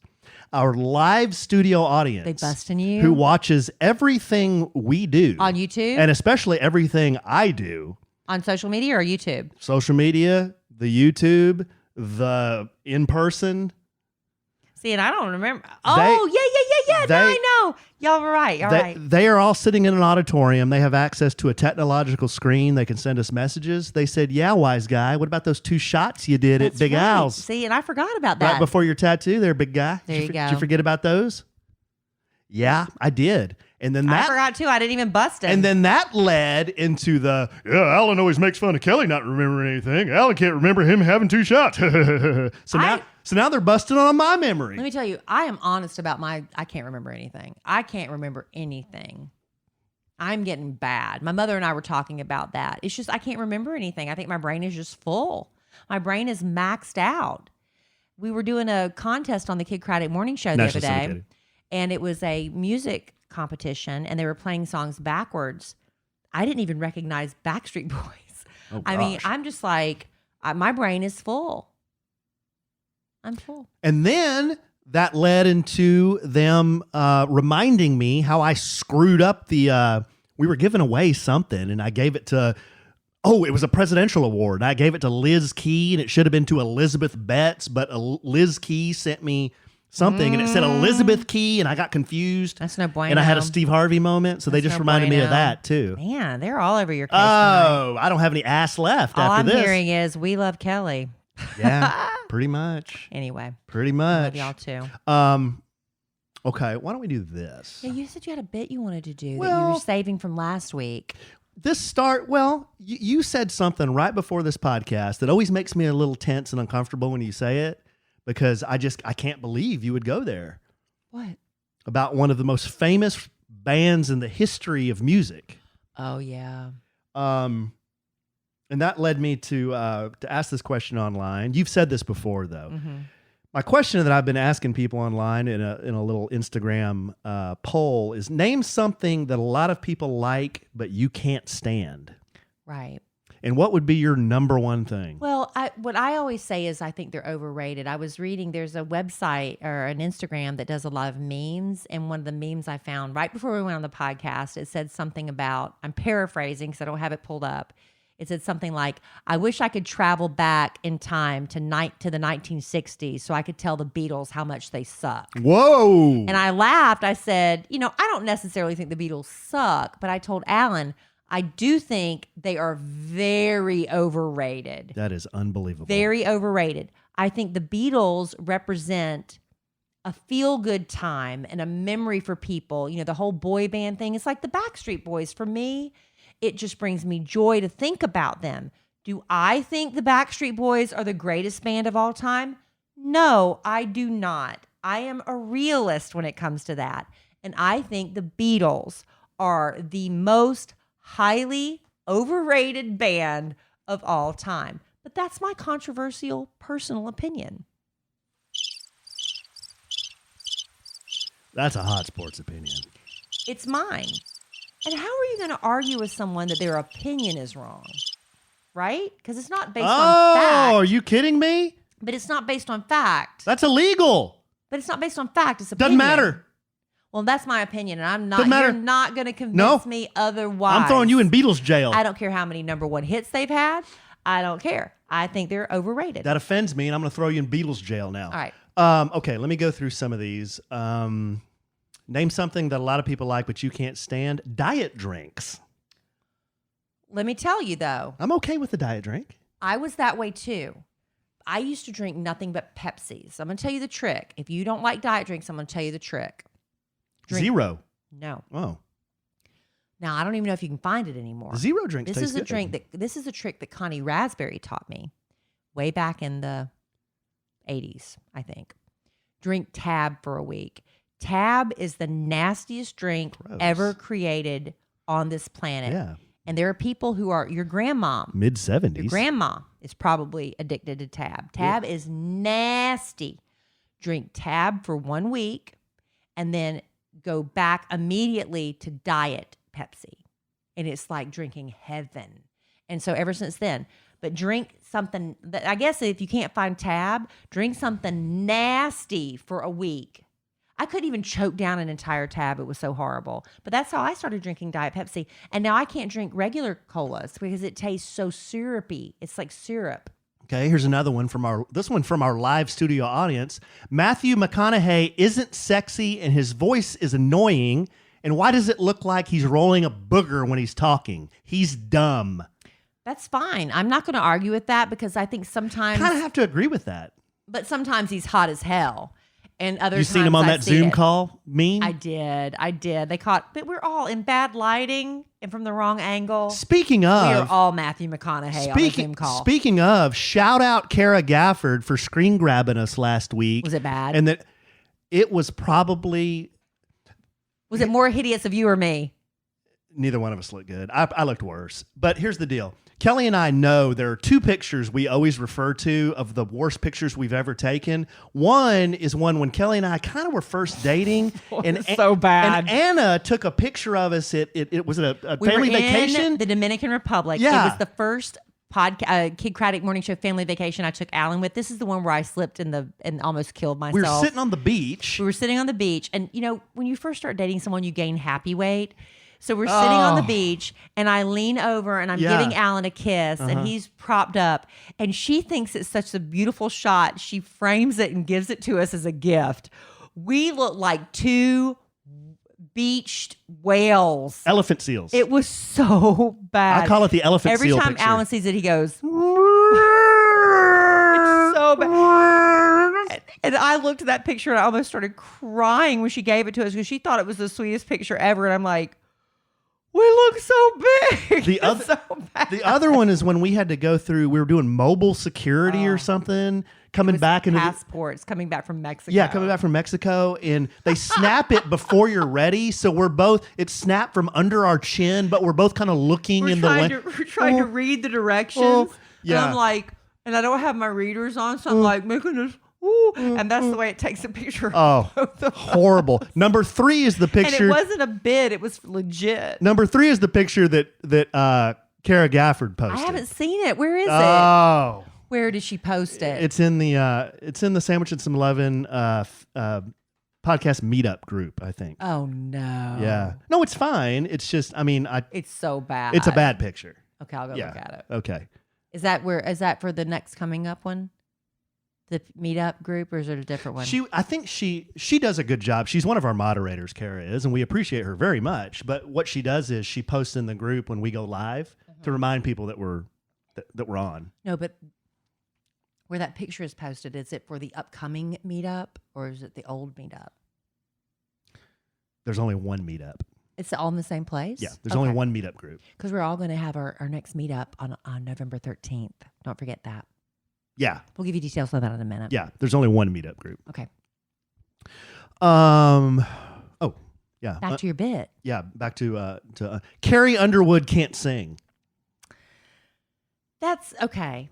Our live studio audience. They busting you? Who watches everything we do. On YouTube? And especially everything I do. On social media or YouTube? Social media, the YouTube, the in-person. See, and I don't remember. Yeah. Now I know. Y'all were right. All right. They are all sitting in an auditorium. They have access to a technological screen. They can send us messages. They said, yeah, wise guy, what about those 2 shots you did at Big right. Al's? See, and I forgot about that. Right before your tattoo there, big guy. There you go. Did you forget about those? Yeah, I did. And then I forgot too. I didn't even bust it. And then that led into the, Alan always makes fun of Kelly not remembering anything. Alan can't remember him having 2 shots. So now they're busting on my memory. Let me tell you, I am honest about I can't remember anything. I can't remember anything. I'm getting bad. My mother and I were talking about that. It's just, I can't remember anything. I think my brain is just full. My brain is maxed out. We were doing a contest on the Kid Craddock Morning Show the other day. And it was a music competition, and they were playing songs backwards. I didn't even recognize Backstreet Boys. Oh, I mean, I'm just like, my brain is full. I'm full. And then that led into them reminding me how I screwed up we were giving away something, and I gave it to, it was a presidential award. I gave it to Liz Key, and it should have been to Elizabeth Betts, but Liz Key sent me something, and it said Elizabeth Key, and I got confused. That's no bueno. And I had a Steve Harvey moment, so they just reminded me of that, too. Man, they're all over your case tonight. I don't have any ass left all after this. All I'm hearing is, we love Kelly. Yeah, pretty much. Anyway. Pretty much. Love y'all, too. Okay, why don't we do this? Yeah, you said you had a bit you wanted to do that you were saving from last week. You said something right before this podcast that always makes me a little tense and uncomfortable when you say it. Because I can't believe you would go there. What? About one of the most famous bands in the history of music. Oh, yeah. And that led me to ask this question online. You've said this before, though. Mm-hmm. My question that I've been asking people online in a little Instagram poll is, name something that a lot of people like, but you can't stand. Right. And what would be your number one thing? Well, what I always say is I think they're overrated. I was reading, there's a website or an Instagram that does a lot of memes. And one of the memes I found right before we went on the podcast, it said something about, I'm paraphrasing because I don't have it pulled up. It said something like, I wish I could travel back in time to the 1960s so I could tell the Beatles how much they suck. Whoa. And I laughed. I said, I don't necessarily think the Beatles suck, but I told Alan, I do think they are very overrated. That is unbelievable. Very overrated. I think the Beatles represent a feel-good time and a memory for people. The whole boy band thing. It's like the Backstreet Boys. For me, it just brings me joy to think about them. Do I think the Backstreet Boys are the greatest band of all time? No, I do not. I am a realist when it comes to that. And I think the Beatles are the most highly overrated band of all time. But that's my controversial personal opinion. That's a hot sports opinion. It's mine. And how are you going to argue with someone that their opinion is wrong? Right? Because it's not based on fact. Oh, are you kidding me? But it's not based on fact. That's illegal. But it's not based on fact. It's opinion. Doesn't matter. Well, that's my opinion, and I'm not. Doesn't matter. You're not going to convince me otherwise. I'm throwing you in Beatles jail. I don't care how many number one hits they've had. I don't care. I think they're overrated. That offends me, and I'm going to throw you in Beatles jail now. All right. Okay, let me go through some of these. Name something that a lot of people like, but you can't stand. Diet drinks. Let me tell you, though. I'm okay with the diet drink. I was that way, too. I used to drink nothing but Pepsis. I'm going to tell you the trick. If you don't like diet drinks, I'm going to tell you the trick. Zero. No. Oh. Now, I don't even know if you can find it anymore. Zero drinks This taste is a good. drink this is a trick that Connie Raspberry taught me way back in the 80s, I think. Drink Tab for a week. Tab is the nastiest drink ever created on this planet. Yeah. And there are people who are your grandma. Mid-70s. Your grandma is probably addicted to Tab. Tab is nasty. Drink Tab for 1 week and then go back immediately to Diet Pepsi. And it's like drinking heaven. And so ever since then, but drink something that, I guess if you can't find Tab, drink something nasty for a week. I couldn't even choke down an entire Tab. It was so horrible. But that's how I started drinking Diet Pepsi. And now I can't drink regular colas because it tastes so syrupy. It's like syrup. Okay, here's another one from our live studio audience. Matthew McConaughey isn't sexy and his voice is annoying. And why does it look like he's rolling a booger when he's talking? He's dumb. That's fine. I'm not going to argue with that because I think sometimes... Kind of have to agree with that. But sometimes he's hot as hell. And other You times seen him on I've that seen Zoom it. call meme? I did. But we're all in bad lighting and from the wrong angle. Speaking We are of... all Matthew McConaughey on the Zoom call. Speaking of, shout out Kara Gafford for screen grabbing us last week. Was it bad? And that it was probably... Was it more hideous of you or me? Neither one of us looked good. I looked worse. But here's the deal. Kelly and I know there are two pictures we always refer to of the worst pictures we've ever taken. One is one when Kelly and I kind of were first dating. And so bad. And Anna took a picture of us. It was a We family were vacation. in the Dominican Republic. Yeah. It was the first Kid Craddock morning show family vacation I took Alan with. This is the one where I slipped and almost killed myself. We were sitting on the beach. We were sitting on the beach. And, you know, when you first start dating someone, you gain happy weight. So we're sitting on the beach, and I lean over, and I'm giving Alan a kiss, and he's propped up. And she thinks it's such a beautiful shot. She frames it and gives it to us as a gift. We look like two beached whales. Elephant seals. It was so bad. I call it the elephant Every seal time picture. Alan sees it, he goes, it's so bad. And I looked at that picture, and I almost started crying when she gave it to us because she thought it was the sweetest picture ever. And I'm like, we look so big. The other, so bad. The other one is when we had to go through, we were doing mobile security or something, coming back into passports, coming back from Mexico. Yeah, coming back from Mexico, and they snap it before you're ready. So it's snapped from under our chin, but we're both kind of looking in the lens. We're trying to read the directions. Yeah. And I'm like, and I don't have my readers on, so I'm like making this. Ooh, and that's the way it takes a picture. Oh, horrible. Number 3 is the picture. And it wasn't a bid; it was legit. Number 3 is the picture that Kara Gafford posted. I haven't seen it. Where is it? Oh, Where did she post it? it's in the Sandwich and Some Lovin' podcast meetup group, I think. Oh no. Yeah. No, it's fine. It's just, It's so bad. it's a bad picture. Okay, I'll go Yeah. look at it. Okay. Is that for the next coming up one? The meetup group, or is it a different one? I think she does a good job. She's one of our moderators, Kara is, and we appreciate her very much. But what she does is she posts in the group when we go live to remind people that we're on. No, but where that picture is posted, is it for the upcoming meetup or is it the old meetup? There's only one meetup. It's all in the same place? Yeah, there's only one meetup group. Because we're all going to have our next meetup on November 13th. Don't forget that. Yeah. We'll give you details on that in a minute. Yeah, there's only one meetup group. Okay. Yeah. Back to your bit. Yeah. Back to Carrie Underwood can't sing. That's okay.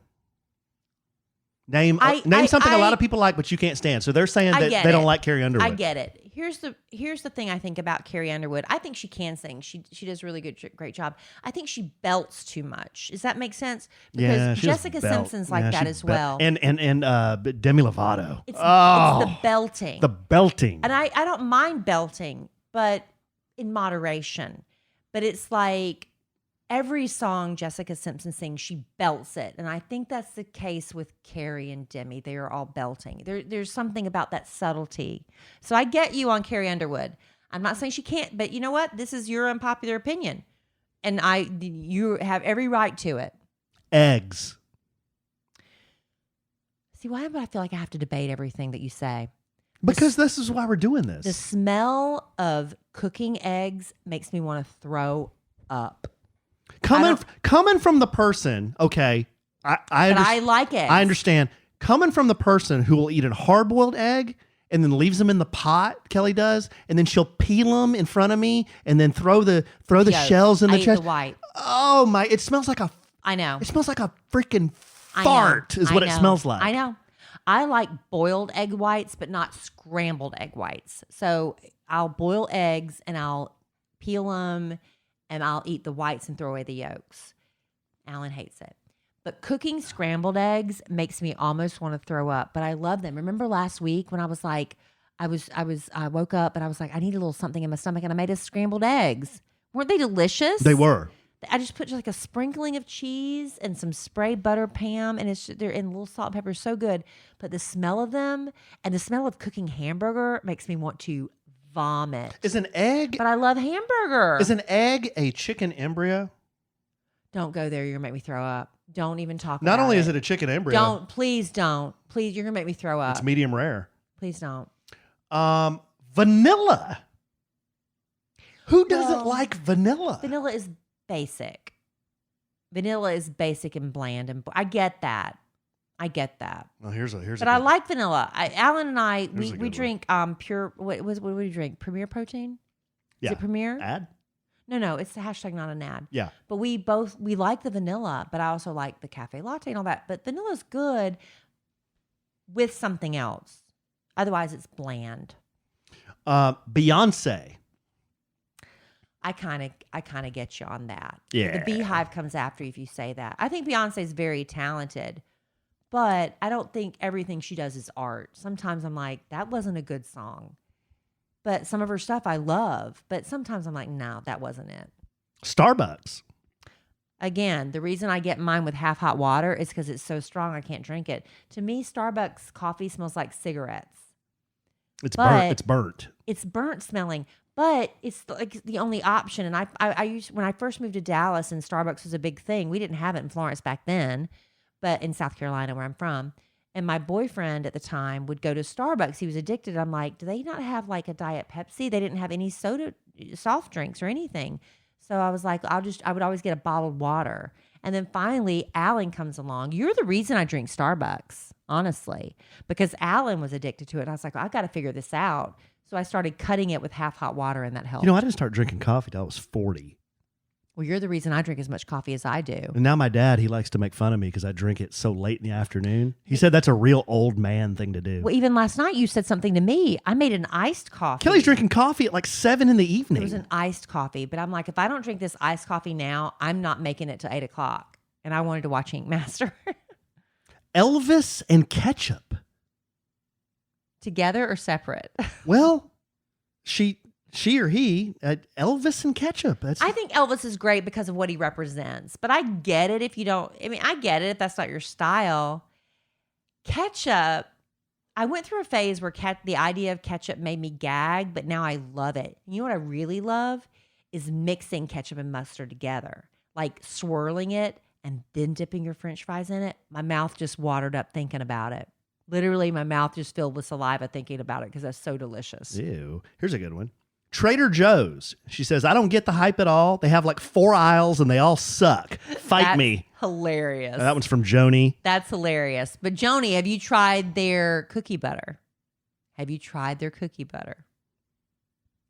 Name something a lot of people like, but you can't stand. So they're saying that they don't like Carrie Underwood. I get it. Here's the thing I think about Carrie Underwood. I think she can sing. She does a really great job. I think she belts too much. Does that make sense? Because Jessica Simpson's like that as well. And Demi Lovato. It's the belting. The belting. And I don't mind belting, but in moderation. But it's like every song Jessica Simpson sings, she belts it. And I think that's the case with Carrie and Demi. They are all belting. There's something about that subtlety. So I get you on Carrie Underwood. I'm not saying she can't, but you know what? This is your unpopular opinion. And you have every right to it. Eggs. See, why do I feel like I have to debate everything that you say? Because this is why we're doing this. The smell of cooking eggs makes me want to throw up. Coming from the person, okay, I like eggs. I understand. Coming from the person who will eat a hard-boiled egg and then leaves them in the pot, Kelly does, and then she'll peel them in front of me and then throw the shells in the trash. The white. Oh my! It smells like I know. It smells like a freaking fart. Is what it smells like. I know. I like boiled egg whites, but not scrambled egg whites. So I'll boil eggs and I'll peel them. And I'll eat the whites and throw away the yolks. Alan hates it. But cooking scrambled eggs makes me almost want to throw up, but I love them. Remember last week when I was like, I woke up and I was like, I need a little something in my stomach, and I made us scrambled eggs. Weren't they delicious? They were. I just put like a sprinkling of cheese and some spray butter Pam, and they're in little salt and pepper, so good. But the smell of them and the smell of cooking hamburger makes me want to vomit. Is an egg? But I love hamburger. Is an egg a chicken embryo? Don't go there. You're gonna make me throw up. Don't even talk about it. Not only is it a chicken embryo. Please don't. Please, you're gonna make me throw up. It's medium rare. Please don't. Vanilla. Who doesn't like vanilla? Vanilla is basic. Vanilla is basic and bland, and I get that. Well, here's But I like vanilla. Alan and I we good drink pure. What do we drink? Premier Protein. Yeah. Is it Premier? Ad? No, it's the hashtag, not an ad. Yeah. But we like the vanilla, but I also like the cafe latte and all that. But vanilla's good with something else. Otherwise, it's bland. Beyonce. I kind of get you on that. Yeah. The beehive comes after you if you say that. I think Beyonce's very talented, but I don't think everything she does is art. Sometimes I'm like, that wasn't a good song. But some of her stuff I love, but sometimes I'm like, no, that wasn't it. Starbucks. Again, the reason I get mine with half hot water is because it's so strong I can't drink it. To me, Starbucks coffee smells like cigarettes. It's burnt. It's burnt. It's burnt smelling, but it's like the only option. And I used, when I first moved to Dallas and Starbucks was a big thing. We didn't have it in Florence back then, but in South Carolina where I'm from. And my boyfriend at the time would go to Starbucks. He was addicted. I'm like, do they not have like a Diet Pepsi? They didn't have any soft drinks or anything. So I was like, I would always get a bottled water. And then finally, Alan comes along. You're the reason I drink Starbucks, honestly, because Alan was addicted to it. And I was like, I got to figure this out. So I started cutting it with half hot water, and that helped. You know, I didn't start drinking coffee till I was 40. Well, you're the reason I drink as much coffee as I do. And now my dad, he likes to make fun of me because I drink it so late in the afternoon. He said that's a real old man thing to do. Well, even last night you said something to me. I made an iced coffee. Kelly's drinking coffee at like 7 in the evening. It was an iced coffee, but I'm like, if I don't drink this iced coffee now, I'm not making it till 8 o'clock. And I wanted to watch Ink Master. Elvis and ketchup. Together or separate? Well, she or he, Elvis and ketchup. I think Elvis is great because of what he represents. But I get it if you don't. I mean, I get it if that's not your style. Ketchup, I went through a phase where the idea of ketchup made me gag, but now I love it. You know what I really love is mixing ketchup and mustard together, like swirling it and then dipping your French fries in it. My mouth just watered up thinking about it. Literally, my mouth just filled with saliva thinking about it because that's so delicious. Ew. Here's a good one. Trader Joe's. She says, I don't get the hype at all. They have like 4 aisles and they all suck. Fight me. Hilarious. That one's from Joni. That's hilarious. But Joni, have you tried their cookie butter?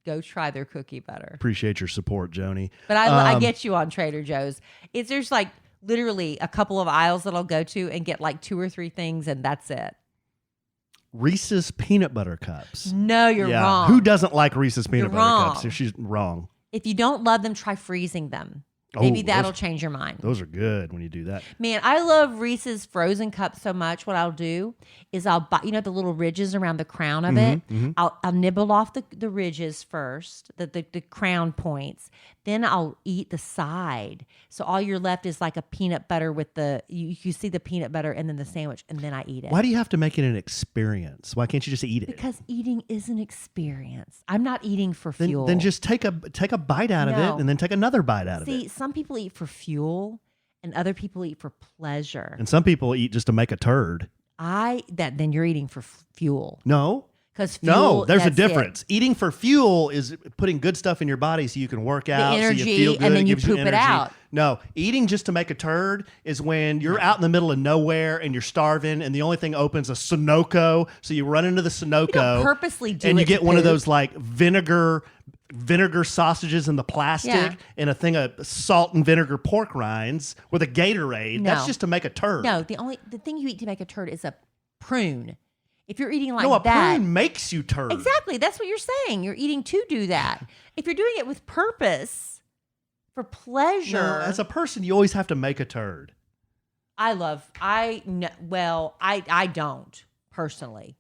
go try their cookie butter. Appreciate your support, Joni. But I get you on Trader Joe's. There's like literally a couple of aisles that I'll go to and get like 2 or 3 things, and that's it. Reese's peanut butter cups. No, you're wrong. Who doesn't like Reese's peanut butter wrong. cups? She's wrong. If you don't love them, try freezing them. Maybe that'll change your mind. Those are good when you do that. Man, I love Reese's frozen cups so much. What I'll do is I'll buy, the little ridges around the crown of it. I'll nibble off the ridges first, the crown points. Then I'll eat the side. So all you're left is like a peanut butter with you see the peanut butter and then the sandwich, and then I eat it. Why do you have to make it an experience? Why can't you just eat it? Because eating is an experience. I'm not eating for fuel. Then just take a bite out of it and then take another bite out of it. Some people eat for fuel and other people eat for pleasure. And some people eat just to make a turd. Then you're eating for fuel. No. Because there's a difference. Eating for fuel is putting good stuff in your body so you can work out, energy, so you feel good, and then it you gives poop you it energy. out. No, eating just to make a turd is when you're out in the middle of nowhere and you're starving, and the only thing opens a Sunoco, so you run into the Sunoco. You don't purposely do and it you get to one of poop. those like vinegar sausages in the plastic and a thing of salt and vinegar pork rinds with a Gatorade. No. That's just to make a turd. No, the thing you eat to make a turd is a prune. If you're eating like a that, prune makes you turd. Exactly. That's what you're saying. You're eating to do that. If you're doing it with purpose, for pleasure. No, as a person, you always have to make a turd. I don't personally.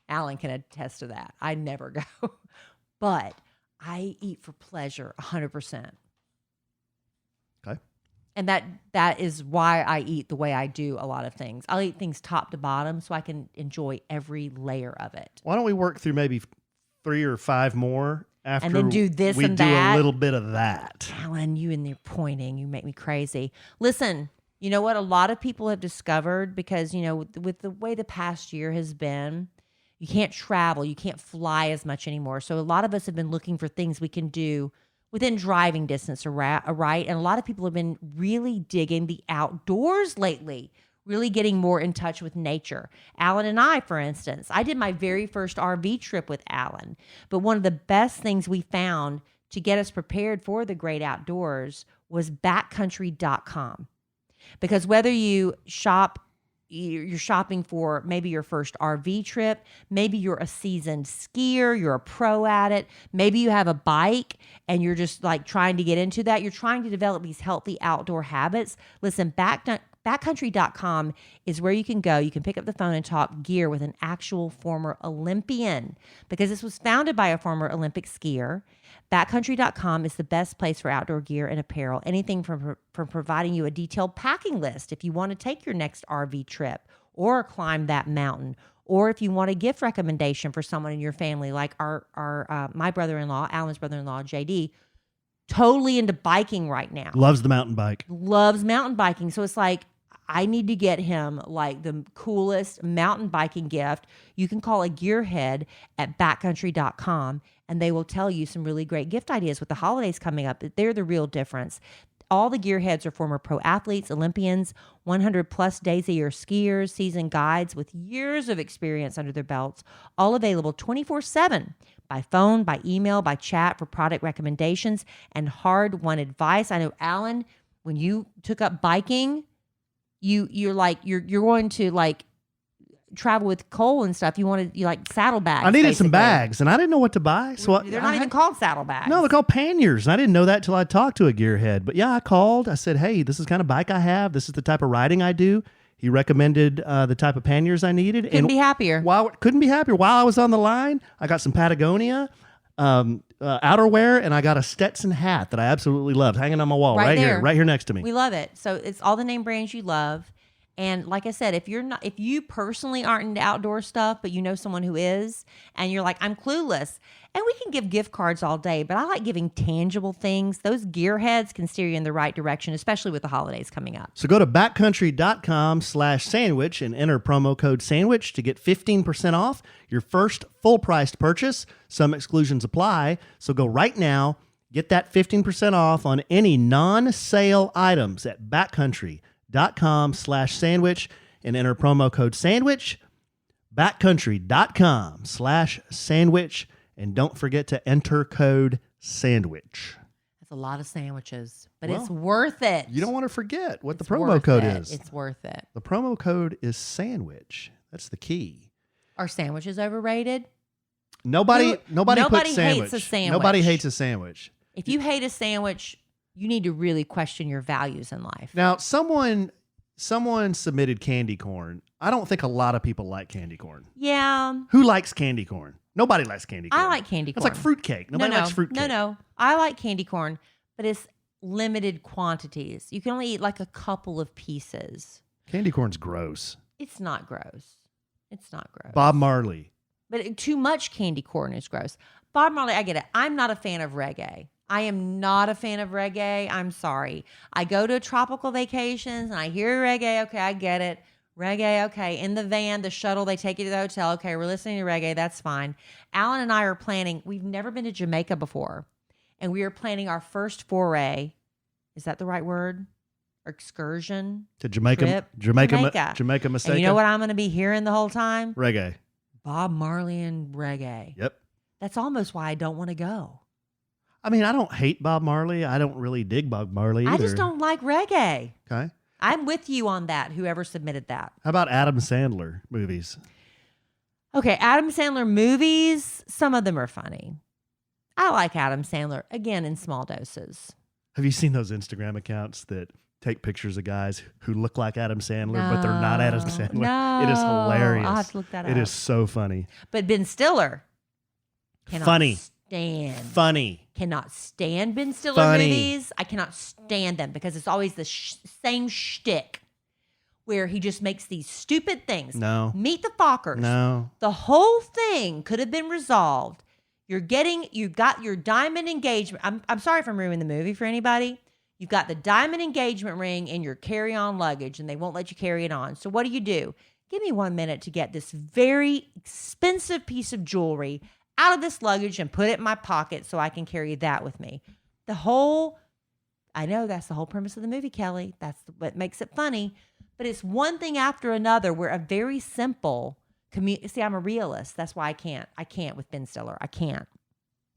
Alan can attest to that. I never go. But I eat for pleasure 100%. Okay. And that is why I eat the way I do a lot of things. I'll eat things top to bottom so I can enjoy every layer of it. Why don't we work through maybe 3 or 5 more after and then do this we and do that? a little bit of that? Alan, you and your pointing, you make me crazy. Listen, you know what? A lot of people have discovered because, with the way the past year has been, you can't travel, you can't fly as much anymore. So a lot of us have been looking for things we can do within driving distance, right? And a lot of people have been really digging the outdoors lately, really getting more in touch with nature. Alan and I, for instance, I did my very first RV trip with Alan. But one of the best things we found to get us prepared for the great outdoors was backcountry.com. Because whether you're shopping for maybe your first RV trip, maybe you're a seasoned skier, you're a pro at it, maybe you have a bike and you're just like trying to get into that, you're trying to develop these healthy outdoor habits. Listen, backcountry.com is where you can go. You can pick up the phone and talk gear with an actual former Olympian, because this was founded by a former Olympic skier. Backcountry.com is the best place for outdoor gear and apparel. Anything from providing you a detailed packing list if you want to take your next RV trip or climb that mountain, or if you want a gift recommendation for someone in your family, like my brother-in-law, Alan's brother-in-law, JD, totally into biking right now. Loves the mountain bike. Loves mountain biking. So it's like, I need to get him like the coolest mountain biking gift. You can call a gearhead at backcountry.com and they will tell you some really great gift ideas with the holidays coming up. They're the real difference. All the gearheads are former pro athletes, Olympians, 100 plus days a year skiers, seasoned guides with years of experience under their belts, all available 24/7 by phone, by email, by chat for product recommendations and hard-won advice. I know, Alan, when you took up biking, you're going to like travel with Cole and stuff. You like saddlebags. I needed basically. some bags, and I didn't know what to buy. So They're not even called saddlebags. No, they're called panniers. And I didn't know that till I talked to a gearhead. But yeah, I called. I said, hey, this is the kind of bike I have. This is the type of riding I do. He recommended the type of panniers I needed. Couldn't be happier. Couldn't be happier. While I was on the line, I got some Patagonia outerwear, and I got a Stetson hat that I absolutely loved, hanging on my wall right here next to me. We love it. So it's all the name brands you love. And like I said, if you personally aren't into outdoor stuff, but you know someone who is, and you're like, I'm clueless, and we can give gift cards all day, but I like giving tangible things. Those gearheads can steer you in the right direction, especially with the holidays coming up. So go to backcountry.com/sandwich and enter promo code sandwich to get 15% off your first full priced purchase. Some exclusions apply. So go right now, get that 15% off on any non-sale items at backcountry.com/sandwich and enter promo code sandwich. Backcountry.com/sandwich And don't forget to enter code SANDWICH. That's a lot of sandwiches, but Well, it's worth it. You don't want to forget what It's the promo worth code it. is. It's worth it. The promo code is SANDWICH. That's the key. Are sandwiches overrated? Nobody puts nobody sandwich. hates a sandwich. Nobody hates a sandwich. If you hate a sandwich, you need to really question your values in life. Now, someone submitted candy corn. I don't think a lot of people like candy corn. Yeah. Who likes candy corn? Nobody likes candy corn. I like candy corn. It's like fruitcake. Nobody likes fruitcake. No. I like candy corn, but it's limited quantities. You can only eat like a couple of pieces. Candy corn's gross. It's not gross. It's not gross. Bob Marley. But too much candy corn is gross. Bob Marley, I get it. I'm not a fan of reggae. I am not a fan of reggae. I'm sorry. I go to tropical vacations and I hear reggae. Okay, I get it. Reggae, okay. In the van, the shuttle, they take you to the hotel. Okay, we're listening to reggae. That's fine. Alan and I are planning. We've never been to Jamaica before. And we are planning our first foray. Is that the right word? Or excursion? To Jamaica. Trip? Jamaica mistake. And you know what I'm going to be hearing the whole time? Reggae. Bob Marley and reggae. Yep. That's almost why I don't want to go. I mean, I don't hate Bob Marley. I don't really dig Bob Marley either. I just don't like reggae. Okay. I'm with you on that, whoever submitted that. How about Adam Sandler movies? Okay, Adam Sandler movies, some of them are funny. I like Adam Sandler, again, in small doses. Have you seen those Instagram accounts that take pictures of guys who look like Adam Sandler, but they're not Adam Sandler? No. It is hilarious. I'll have to look that up. It is so funny. But Ben Stiller. Cannot Funny. Stand. Funny. Cannot stand Ben Stiller Funny. movies. I cannot stand them because it's always the same shtick where he just makes these stupid things. No. Meet the Fockers. No. The whole thing could have been resolved. You got your diamond engagement. I'm sorry if I'm ruining the movie for anybody. You've got the diamond engagement ring in your carry-on luggage and they won't let you carry it on. So what do? Give me 1 minute to get this very expensive piece of jewelry out of this luggage and put it in my pocket so I can carry that with me. I know that's the whole premise of the movie, Kelly. That's what makes it funny. But it's one thing after another where a very simple see, I'm a realist. That's why I can't. I can't with Ben Stiller. I can't.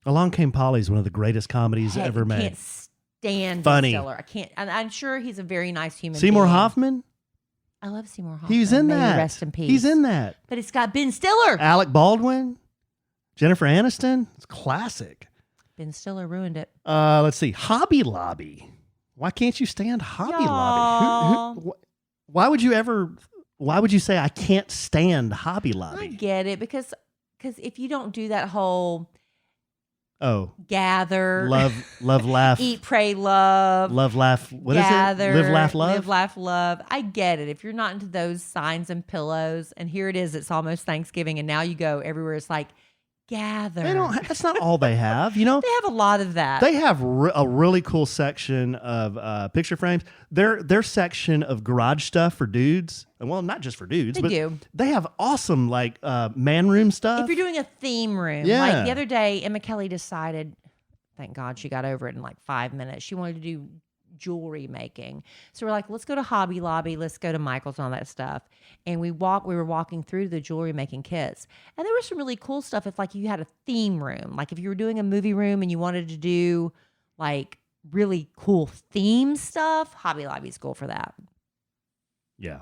Along Came Polly is one of the greatest comedies ever made. I can't stand Funny. Ben Stiller. I can't. And I'm sure he's a very nice human Seymour being. Hoffman? I love Seymour Hoffman. He's in May he that. rest in peace. He's in that. But it's got Ben Stiller. Alec Baldwin? Jennifer Aniston? It's classic. Ben Stiller ruined it. Let's see. Hobby Lobby. Why can't you stand Hobby Lobby? Why would you say I can't stand Hobby Lobby? I get it because if you don't do that whole gather, love, laugh, eat, pray, love, laugh. What gather, is it? Live, laugh, love. Live, laugh, love. I get it. If you're not into those signs and pillows, and here it is, it's almost Thanksgiving, and now you go everywhere. It's like gather. They don't. That's not all they have. You know, they have a lot of that. They have a really cool section of picture frames. Their section of garage stuff for dudes. Well, not just for dudes. They do. They have awesome man room stuff. If you're doing a theme room, Yeah. like the other day, Emma Kelly decided. Thank God she got over it in like 5 minutes. She wanted to do jewelry making. So we're like, let's go to Hobby Lobby. Let's go to Michael's and all that stuff. And we were walking through the jewelry making kits. And there was some really cool stuff if like you had a theme room. Like if you were doing a movie room and you wanted to do like really cool theme stuff, Hobby Lobby's cool for that. Yeah.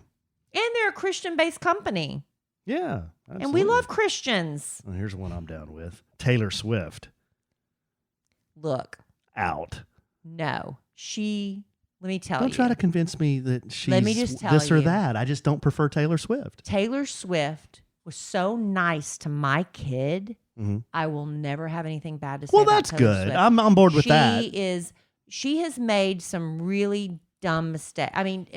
And they're a Christian-based company. Yeah. Absolutely. And we love Christians. Well, here's one I'm down with. Taylor Swift. Look. Out. No. Let me tell you. Don't try to convince me that she's Let me just tell this or you. that. I just don't prefer Taylor Swift. Taylor Swift was so nice to my kid. Mm-hmm. I will never have anything bad to say Well, about that's Taylor good. Swift. I'm on board with that. She has made some really dumb mistakes. I mean,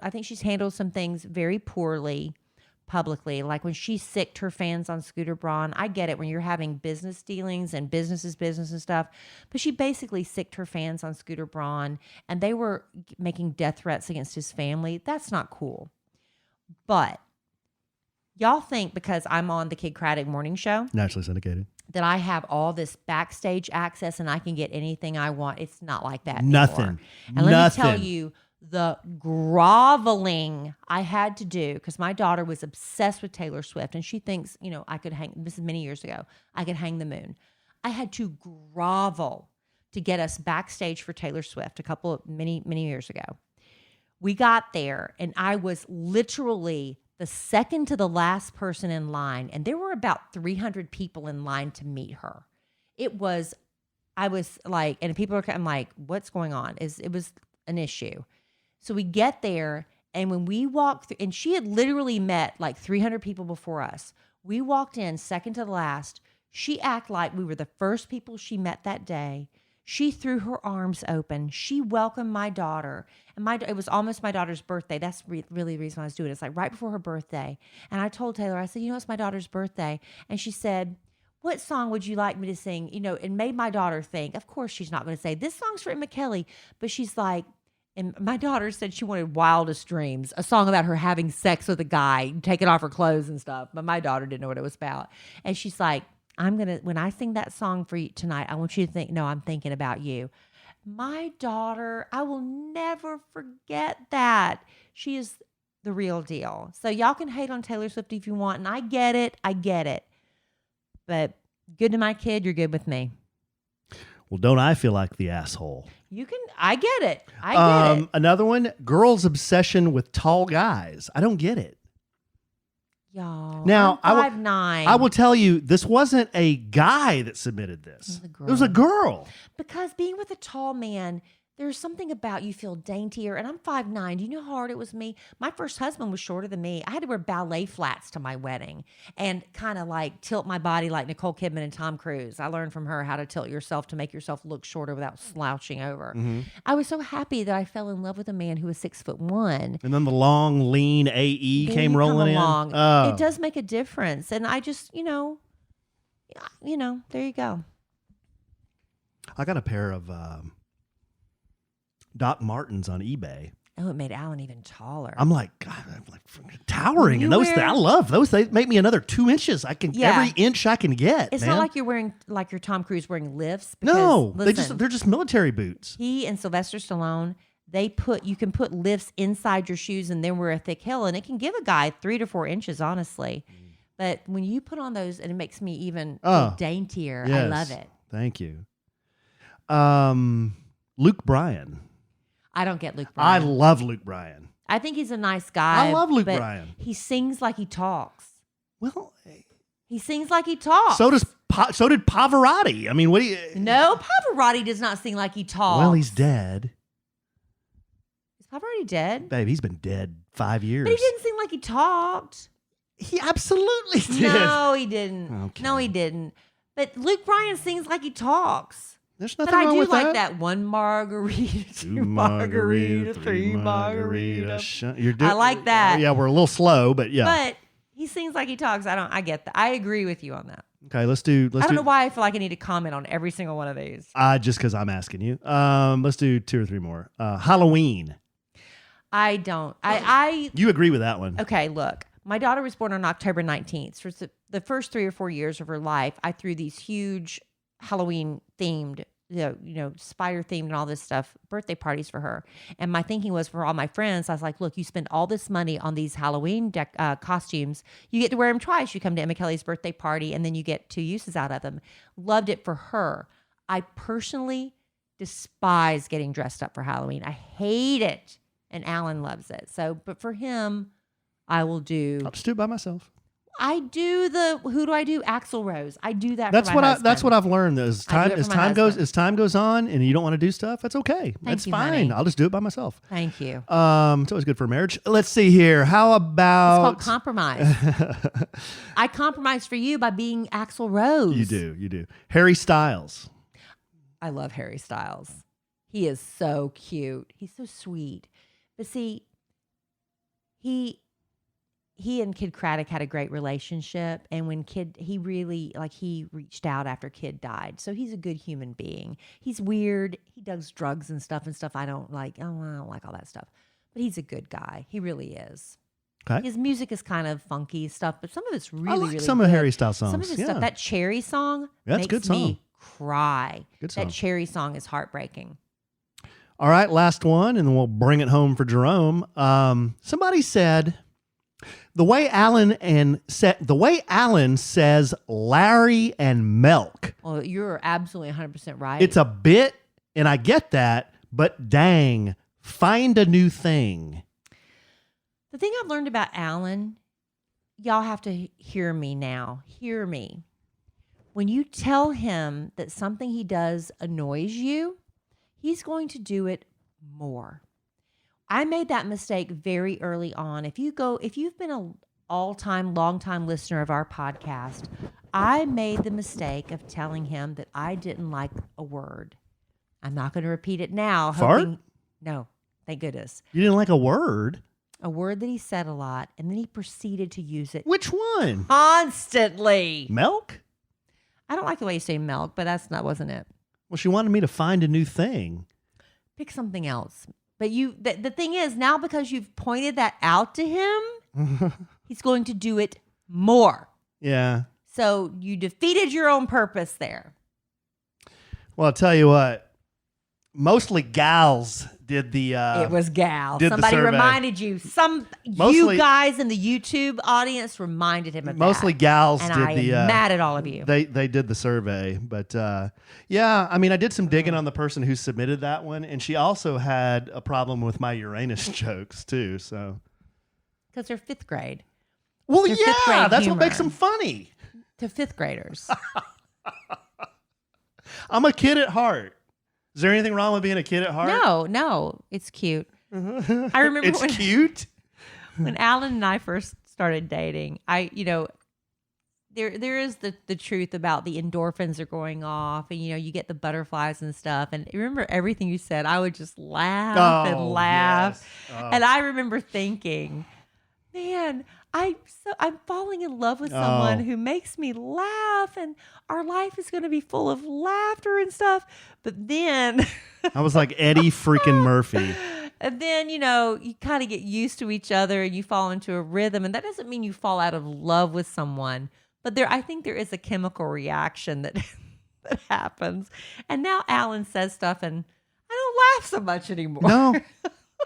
I think she's handled some things very poorly publicly. Like when she sicked her fans on Scooter Braun. I get it when you're having business dealings and business and stuff. But she basically sicked her fans on Scooter Braun and they were making death threats against his family. That's not cool. But y'all think because I'm on the Kid Craddock morning show, Nationally syndicated. that I have all this backstage access and I can get anything I want. It's not like that Nothing. anymore. And let me tell you, the groveling I had to do, because my daughter was obsessed with Taylor Swift, and she thinks, I could hang, this is many years ago, I could hang the moon. I had to grovel to get us backstage for Taylor Swift many years ago. We got there, and I was literally the second to the last person in line, and there were about 300 people in line to meet her. I was like, and people I'm like, what's going on? It was an issue. So we get there, and when we walked through, and she had literally met like 300 people before us. We walked in second to the last. She acted like we were the first people she met that day. She threw her arms open. She welcomed my daughter. And it was almost my daughter's birthday. That's really the reason I was doing it. It's like right before her birthday. And I told Taylor, I said, it's my daughter's birthday. And she said, what song would you like me to sing? It made my daughter think, of course she's not going to say, this song's for Emma Kellie. But she's like, and my daughter said she wanted Wildest Dreams, a song about her having sex with a guy, taking off her clothes and stuff. But my daughter didn't know what it was about. And she's like, when I sing that song for you tonight, I want you to think, no, I'm thinking about you. My daughter, I will never forget that. She is the real deal. So y'all can hate on Taylor Swift if you want, and I get it. But good to my kid, you're good with me. Well, don't I feel like the asshole? I get it. Another one, girls' obsession with tall guys. I don't get it. Y'all, now, I'm 5'9". I will tell you, this wasn't a guy that submitted this. It was a girl. Because being with a tall man, there's something about you feel daintier. And I'm 5'9". Do you know how hard it was me? My first husband was shorter than me. I had to wear ballet flats to my wedding and kind of like tilt my body like Nicole Kidman and Tom Cruise. I learned from her how to tilt yourself to make yourself look shorter without slouching over. Mm-hmm. I was so happy that I fell in love with a man who was 6'1". And then the long, lean AE came rolling in. Oh. It does make a difference. And I just, there you go. I got a pair of Doc Martens on eBay. Oh, it made Alan even taller. I'm like, God, I'm like towering. And I love those. They make me another 2 inches. Every inch I can get. It's not like you're wearing, like your Tom Cruise wearing lifts. Because, no, they're just military boots. He and Sylvester Stallone, you can put lifts inside your shoes and then wear a thick heel, and it can give a guy 3 to 4 inches, honestly. But when you put on those, and it makes me even daintier. Yes. I love it. Thank you. Luke Bryan. I don't get Luke Bryan. I love Luke Bryan. I think he's a nice guy. I love Luke Bryan. He sings like he talks. Well, he sings like he talks. So did Pavarotti. I mean, what do you? No, Pavarotti does not sing like he talks. Well, he's dead. Is Pavarotti dead? Babe, he's been dead 5 years. But he didn't sing like he talked. He absolutely did. No, he didn't. Okay. No, he didn't. But Luke Bryan sings like he talks. There's nothing wrong with that. But I do like that 1 margarita, 2 margarita, 3 margarita. I like that. Yeah, we're a little slow, but yeah. But he sings like he talks. I get that. I agree with you on that. Okay, let's do. I don't know why I feel like I need to comment on every single one of these. Just because I'm asking you. Let's do 2 or 3 more. Halloween. I don't. You agree with that one? Okay, look. My daughter was born on October 19th. For the first 3 or 4 years of her life, I threw these huge Halloween themed, spider themed and all this stuff, birthday parties for her. And my thinking was, for all my friends, I was like, look, you spend all this money on these Halloween costumes. You get to wear them twice. You come to Emma Kellie's birthday party and then you get 2 uses out of them. Loved it for her. I personally despise getting dressed up for Halloween. I hate it. And Alan loves it. But for him, I will do. I'll just do it by myself. I do who do I do? Axl Rose. I do that. That's for my husband. That's what I've learned. As time goes on, and you don't want to do stuff, that's okay. That's fine. Honey. I'll just do it by myself. Thank you. It's always good for marriage. Let's see here. How about? It's called compromise. I compromise for you by being Axl Rose. You do. Harry Styles. I love Harry Styles. He is so cute. He's so sweet. But see, he and Kid Craddock had a great relationship, and when he reached out after Kid died. So he's a good human being. He's weird. He does drugs and stuff I don't like. Oh, I don't like all that stuff. But he's a good guy. He really is. Okay. His music is kind of funky stuff, but some of it's really, really some good. Of Harry Styles songs. Some of his stuff. That Cherry song makes good song. Me cry. Good song. That Cherry song is heartbreaking. All right, last one, and then we'll bring it home for Jerome. Somebody said the way Alan says Larry and milk. Well, you're absolutely 100% right. It's a bit, and I get that, but dang, find a new thing. The thing I've learned about Alan, y'all have to hear me now. Hear me. When you tell him that something he does annoys you, he's going to do it more. I made that mistake very early on. If you've been an all-time, long-time listener of our podcast, I made the mistake of telling him that I didn't like a word. I'm not going to repeat it now. Fart? No, thank goodness. You didn't like a word? A word that he said a lot, and then he proceeded to use it. Which one? Constantly. Milk? I don't like the way you say milk, but that wasn't it. Well, she wanted me to find a new thing. Pick something else. But the thing is, now because you've pointed that out to him, he's going to do it more. Yeah. So you defeated your own purpose there. Well, I'll tell you what. Mostly gals did the... it was gal. did the Somebody survey. reminded you. You guys in the YouTube audience reminded him of mostly that. gals and did I the... am mad at all of you. They did the survey. But yeah, I mean, I did some digging on the person who submitted that one. And she also had a problem with my Uranus jokes, too. So... Because they're fifth grade. Well, They're fifth grade yeah, that's humor. what makes them funny. To fifth graders. I'm a kid at heart. Is there anything wrong with being a kid at heart? No, it's cute. I remember It's cute. when Alan and I first started dating. There is the truth about the endorphins are going off, and you get the butterflies and stuff. And you remember everything you said. I would just laugh and laugh, yes. Oh. and I remember thinking, man, I'm falling in love with someone who makes me laugh, and our life is going to be full of laughter and stuff. But then I was like Eddie freaking Murphy. And then, you kind of get used to each other and you fall into a rhythm. And that doesn't mean you fall out of love with someone. But I think there is a chemical reaction that happens. And now Alan says stuff and I don't laugh so much anymore. No,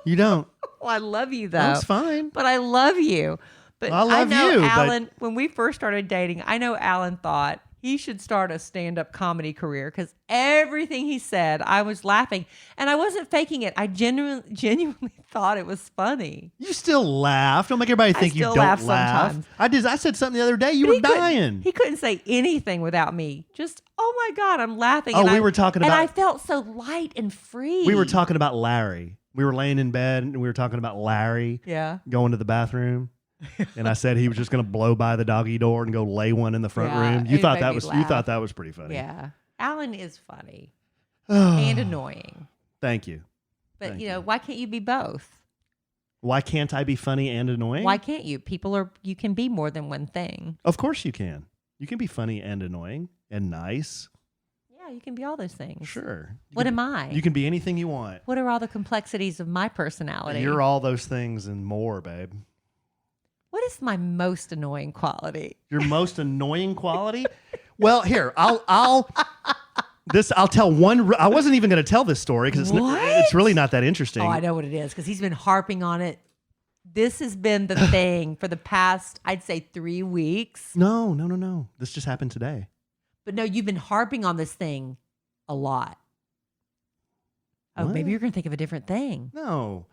you don't. Well, I love you, though. That's fine. But I love you. But I love know you, but- Alan, when we first started dating, I know Alan thought he should start a stand-up comedy career because everything he said, I was laughing. And I wasn't faking it. I genuinely thought it was funny. You still laugh. Don't make everybody think you still don't laugh sometimes. I said something the other day. You But were dying. He couldn't say anything without me. Just, oh my God, I'm laughing. Oh, and we were talking And about- I felt so light and free. We were talking about Larry. We were laying in bed and we were talking about Larry Yeah. going to the bathroom. And I said he was just going to blow by the doggy door and go lay one in the front Yeah, room. it You thought made that me was laugh. pretty funny. Yeah. Alan is funny and annoying. Thank you. But, Thank you. why can't you be both? Why can't I be funny and annoying? Why can't you? You can be more than one thing. Of course you can. You can be funny and annoying and nice. Yeah, you can be all those things. Sure. What am I? You can be anything you want. What are all the complexities of my personality? You're all those things and more, babe. What is my most annoying quality? Your most annoying quality? Well, here, I'll tell one. I wasn't even going to tell this story because it's really not that interesting. Oh, I know what it is because he's been harping on it. This has been the thing for the past, I'd say, 3 weeks. No. This just happened today. But no, you've been harping on this thing a lot. Oh, What? maybe you're going to think of a different thing. No.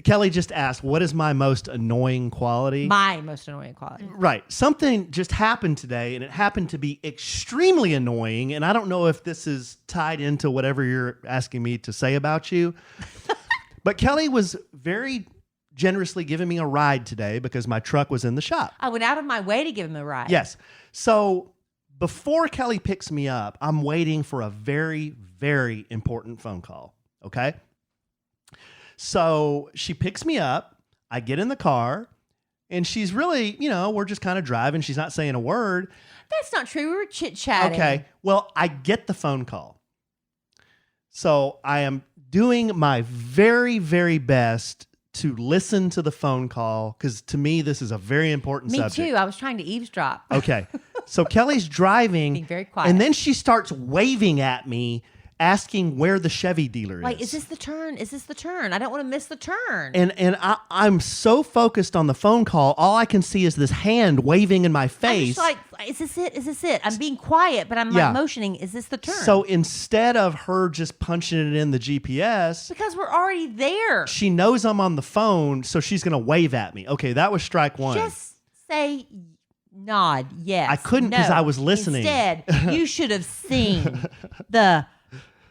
Kelly just asked, what is my most annoying quality? My most annoying quality. Right. Something just happened today, and it happened to be extremely annoying, and I don't know if this is tied into whatever you're asking me to say about you. But Kelly was very generously giving me a ride today because my truck was in the shop. I went out of my way to give him a ride. Yes. So before Kelly picks me up, I'm waiting for a very, very important phone call. Okay. So she picks me up. I get in the car and she's really, we're just kind of driving. She's not saying a word. That's not true. We were chit-chatting. Okay. Well, I get the phone call. So I am doing my very, very best to listen to the phone call because to me, this is a very important subject. Me too. I was trying to eavesdrop. Okay. So Kelly's driving. Being very quiet. And then she starts waving at me asking where the Chevy dealer Like, is. is this the turn? Is this the turn? I don't want to miss the turn. And I'm so focused on the phone call, all I can see is this hand waving in my I'm face. just like, is this it? Is this it? I'm being quiet, but I'm like motioning. Is this the turn? So instead of her just punching it in the GPS, because we're already there. she knows I'm on the phone, so she's going to wave at me. Okay, that was strike one. Just say nod, yes. I couldn't because I was listening. Instead, you should have seen the...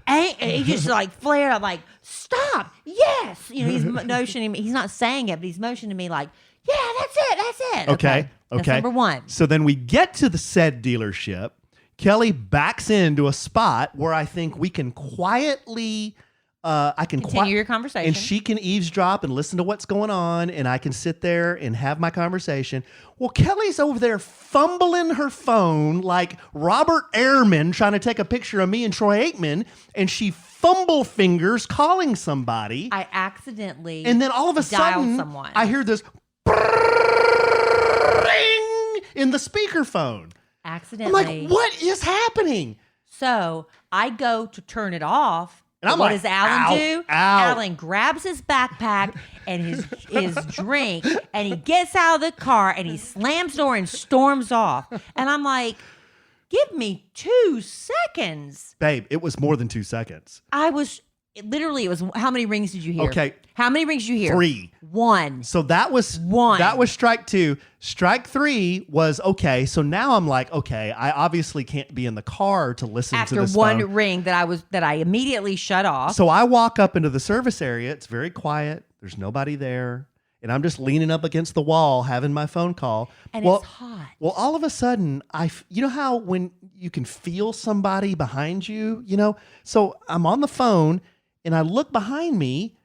he just like flared. I'm like, stop! Yes, he's motioning me. He's not saying it, but he's motioning me like, yeah, that's it. That's it. Okay. That's number one. So then we get to the said dealership. Kellie backs into a spot where I think we can quietly. I can continue your conversation, and she can eavesdrop and listen to what's going on, and I can sit there and have my conversation. Well, Kellie's over there fumbling her phone like Robert Ehrman trying to take a picture of me and Troy Aikman, and she fumble fingers calling somebody. I accidentally and then all of a sudden, someone. I hear this in the speakerphone. Accidentally. I'm like, what is happening? So I go to turn it off. And I'm what like, does Alan do? ow. Alan grabs his backpack and his drink, and he gets out of the car and he slams the door and storms off. And I'm like, give me 2 seconds. Babe, it was more than 2 seconds. It was, how many rings did you hear? Okay. How many rings did you hear? 3. 1. So that was 1. That was strike 2. Strike 3 was okay. So now I'm like, okay, I obviously can't be in the car to listen After to this one phone. ring that I immediately shut off. So I walk up into the service area. It's very quiet. There's nobody there. And I'm just leaning up against the wall having my phone call. And it's hot. Well, all of a sudden, you know how when you can feel somebody behind you, So I'm on the phone and I look behind me,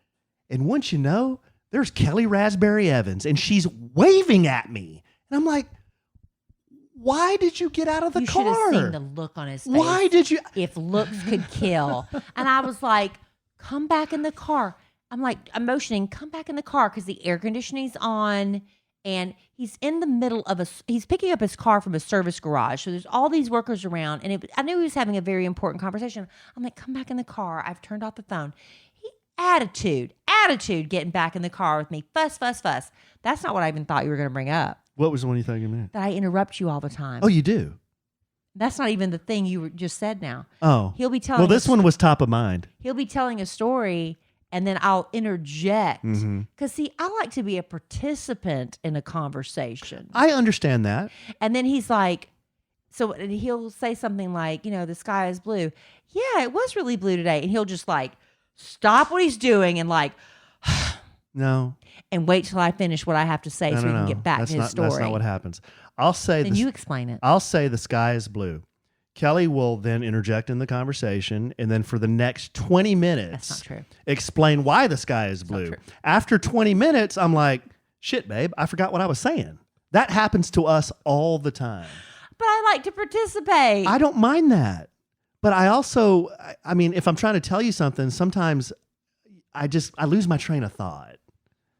and once you know, there's Kellie Raspberry Evans, and she's waving at me. And I'm like, why did you get out of the car? You should have seen the look on his face. Why did you? If looks could kill. And I was like, come back in the car. I'm motioning, come back in the car because the air conditioning's on. And he's in the middle of he's picking up his car from a service garage. So there's all these workers around. And I knew he was having a very important conversation. I'm like, come back in the car. I've turned off the phone. Attitude, getting back in the car with me. Fuss. That's not what I even thought you were going to bring up. What was the one you thought you meant? That I interrupt you all the time. Oh, you do? That's not even the thing you just said now. Oh. He'll be telling Well, this one was top of mind. He'll be telling a story and then I'll interject. Because, see, I like to be a participant in a conversation. I understand that. And then he's like, and he'll say something like, the sky is blue. Yeah, it was really blue today. And he'll just like stop what he's doing and like, no. And wait till I finish what I have to say so we can get back to his story. That's not what happens. I'll say Then you explain it. I'll say the sky is blue. Kellie will then interject in the conversation, and then for the next 20 minutes, that's not true, explain why the sky is blue. After 20 minutes, I'm like, shit, babe, I forgot what I was saying. That happens to us all the time. But I like to participate. I don't mind that. But I also, if I'm trying to tell you something, sometimes I lose my train of thought.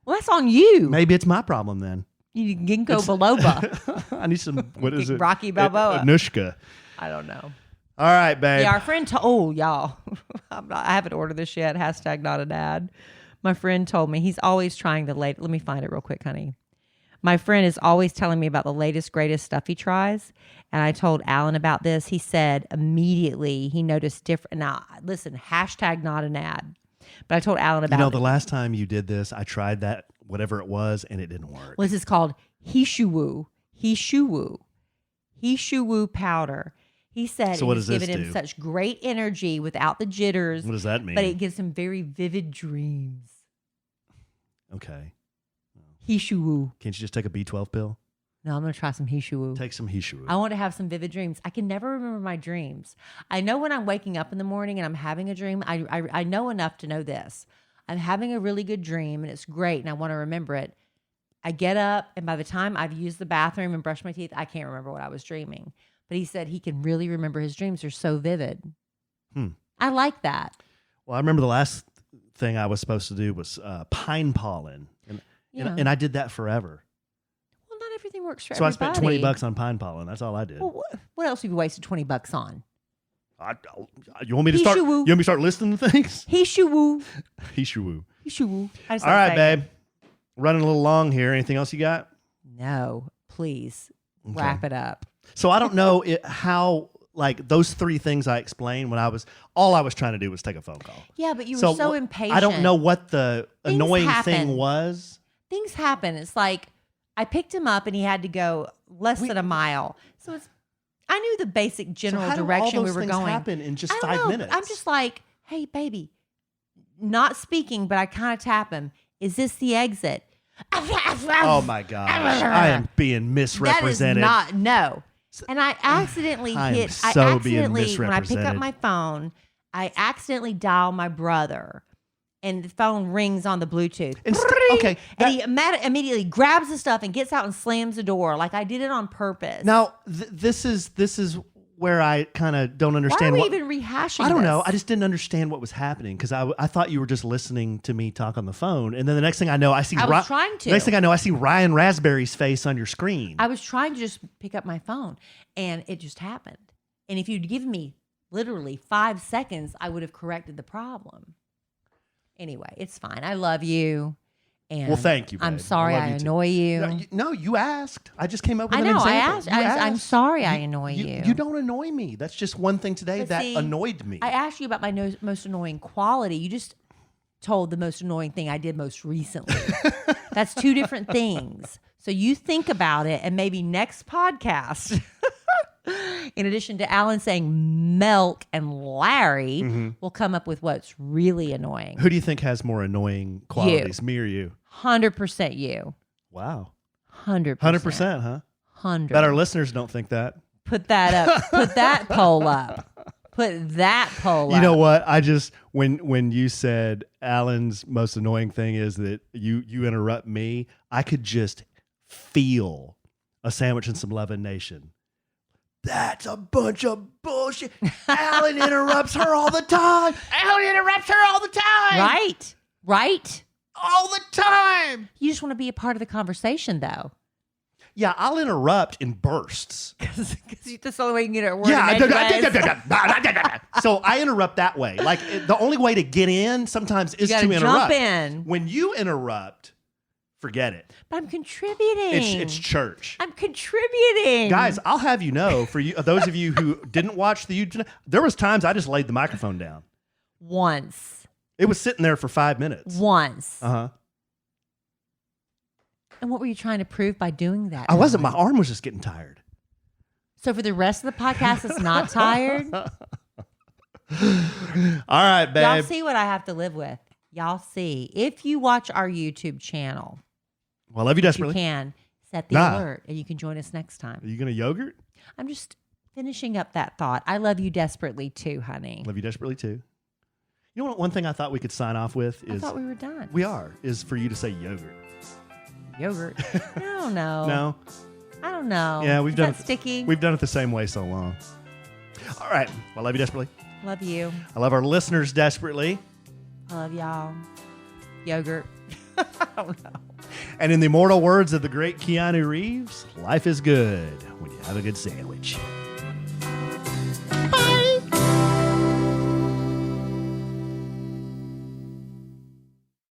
Well, that's on you. Maybe it's my problem then. You ginkgo biloba. I need some, what is it? Rocky Balboa. Anushka. I don't know. All right, babe. Yeah, our friend y'all. I haven't ordered this yet. # not an ad. My friend told me he's always trying the latest. Let me find it real quick, honey. My friend is always telling me about the latest, greatest stuff he tries. And I told Alan about this. He said immediately he noticed different. Now, listen, # not an ad. But I told Alan about it. The last time you did this, I tried that, whatever it was, and it didn't work. Well, this is called Hishuwu powder. He said it's given him such great energy without the jitters. What does that mean? But it gives him very vivid dreams. Okay. Hishuwu. Can't you just take a B12 pill? No, I'm going to try some Hishuwu. Take some Hishuwu. I want to have some vivid dreams. I can never remember my dreams. I know when I'm waking up in the morning and I'm having a dream, I know enough to know this. I'm having a really good dream and it's great and I want to remember it. I get up and by the time I've used the bathroom and brushed my teeth, I can't remember what I was dreaming. But he said he can really remember his dreams. They're so vivid. I like that. Well, I remember the last thing I was supposed to do was pine pollen. And I did that forever. Well, not everything works for everybody. So I spent $20 bucks on pine pollen. That's all I did. Well, what else have you wasted $20 on? You want me to start? You He-shoo-woo. want me to start listing the things? He-shoo-woo. He-shoo-woo. He-shoo-woo. All right, babe. Running a little long here. Anything else you got? No, please wrap it up. So I don't know how, like, those three things I explained when all I was trying to do was take a phone call. Yeah, but you were so impatient. I don't know what the Things annoying happen. thing was. Things happen. It's like I picked him up and he had to go less than a mile. So I knew the basic general direction we were going. How do all those things happen in just 5 minutes? I'm just like, hey, baby, not speaking, but I kind of tap him. Is this the exit? Oh my gosh. I am being misrepresented. That is not, no. And I accidentally when I pick up my phone, I accidentally dial my brother. And the phone rings on the Bluetooth. Okay. And he immediately grabs the stuff and gets out and slams the door. Like I did it on purpose. Now, this is where I kind of don't understand. Why are we even rehashing I don't this? know. I just didn't understand what was happening because I thought you were just listening to me talk on the phone. And then the next thing I know, I see Ryan Raspberry's face on your screen. I was trying to just pick up my phone and it just happened. And if you'd given me literally 5 seconds, I would have corrected the problem. Anyway, it's fine. I love you. And well, thank you, babe. I'm sorry I annoy you. No, you asked. I just came up with an example. I asked. I'm sorry I annoy you. You don't annoy me. That's just one thing today that annoyed me. I asked you about my most annoying quality. You just told the most annoying thing I did most recently. That's two different things. So you think about it, and maybe next podcast, in addition to Alan saying Milk and Larry, we'll come up with what's really annoying. Who do you think has more annoying qualities, me or you? 100% you. Wow. 100%. 100%, huh? 100. Bet our listeners don't think that. Put that up. Put that poll up. Put that poll up. You know what? I just when you said Alan's most annoying thing is that you interrupt me, I could just feel a sandwich and some love and nation. That's a bunch of bullshit. Alan interrupts her all the time. Alan interrupts her all the time. Right. All the time. You just want to be a part of the conversation, though. Yeah, I'll interrupt in bursts. Because that's the only way you can get it word. Yeah. So I interrupt that way. Like the only way to get in sometimes is to interrupt. Jump in. When you interrupt, forget it. But I'm contributing. It's church. I'm contributing. Guys, I'll have you know, for you, those of you who didn't watch the YouTube, there was times I just laid the microphone down. Once. It was sitting there for 5 minutes. Once. Uh-huh. And what were you trying to prove by doing that? I wasn't. My arm was just getting tired. So for the rest of the podcast, it's not tired? All right, babe. Y'all see what I have to live with. Y'all see. If you watch our YouTube channel, well, I love you desperately. You can set the alert and you can join us next time. Are you going to yogurt? I'm just finishing up that thought. I love you desperately too, honey. Love you desperately too. You know what? One thing I thought we could sign off with is... I thought we were done. We are. Is for you to say yogurt. Yogurt? I don't know. No? I don't know. Yeah, we've done it. Sticky? We've done it the same way so long. All right. Well, I love you desperately. Love you. I love our listeners desperately. I love y'all. Yogurt. I don't know. And in the immortal words of the great Keanu Reeves, life is good when you have a good sandwich.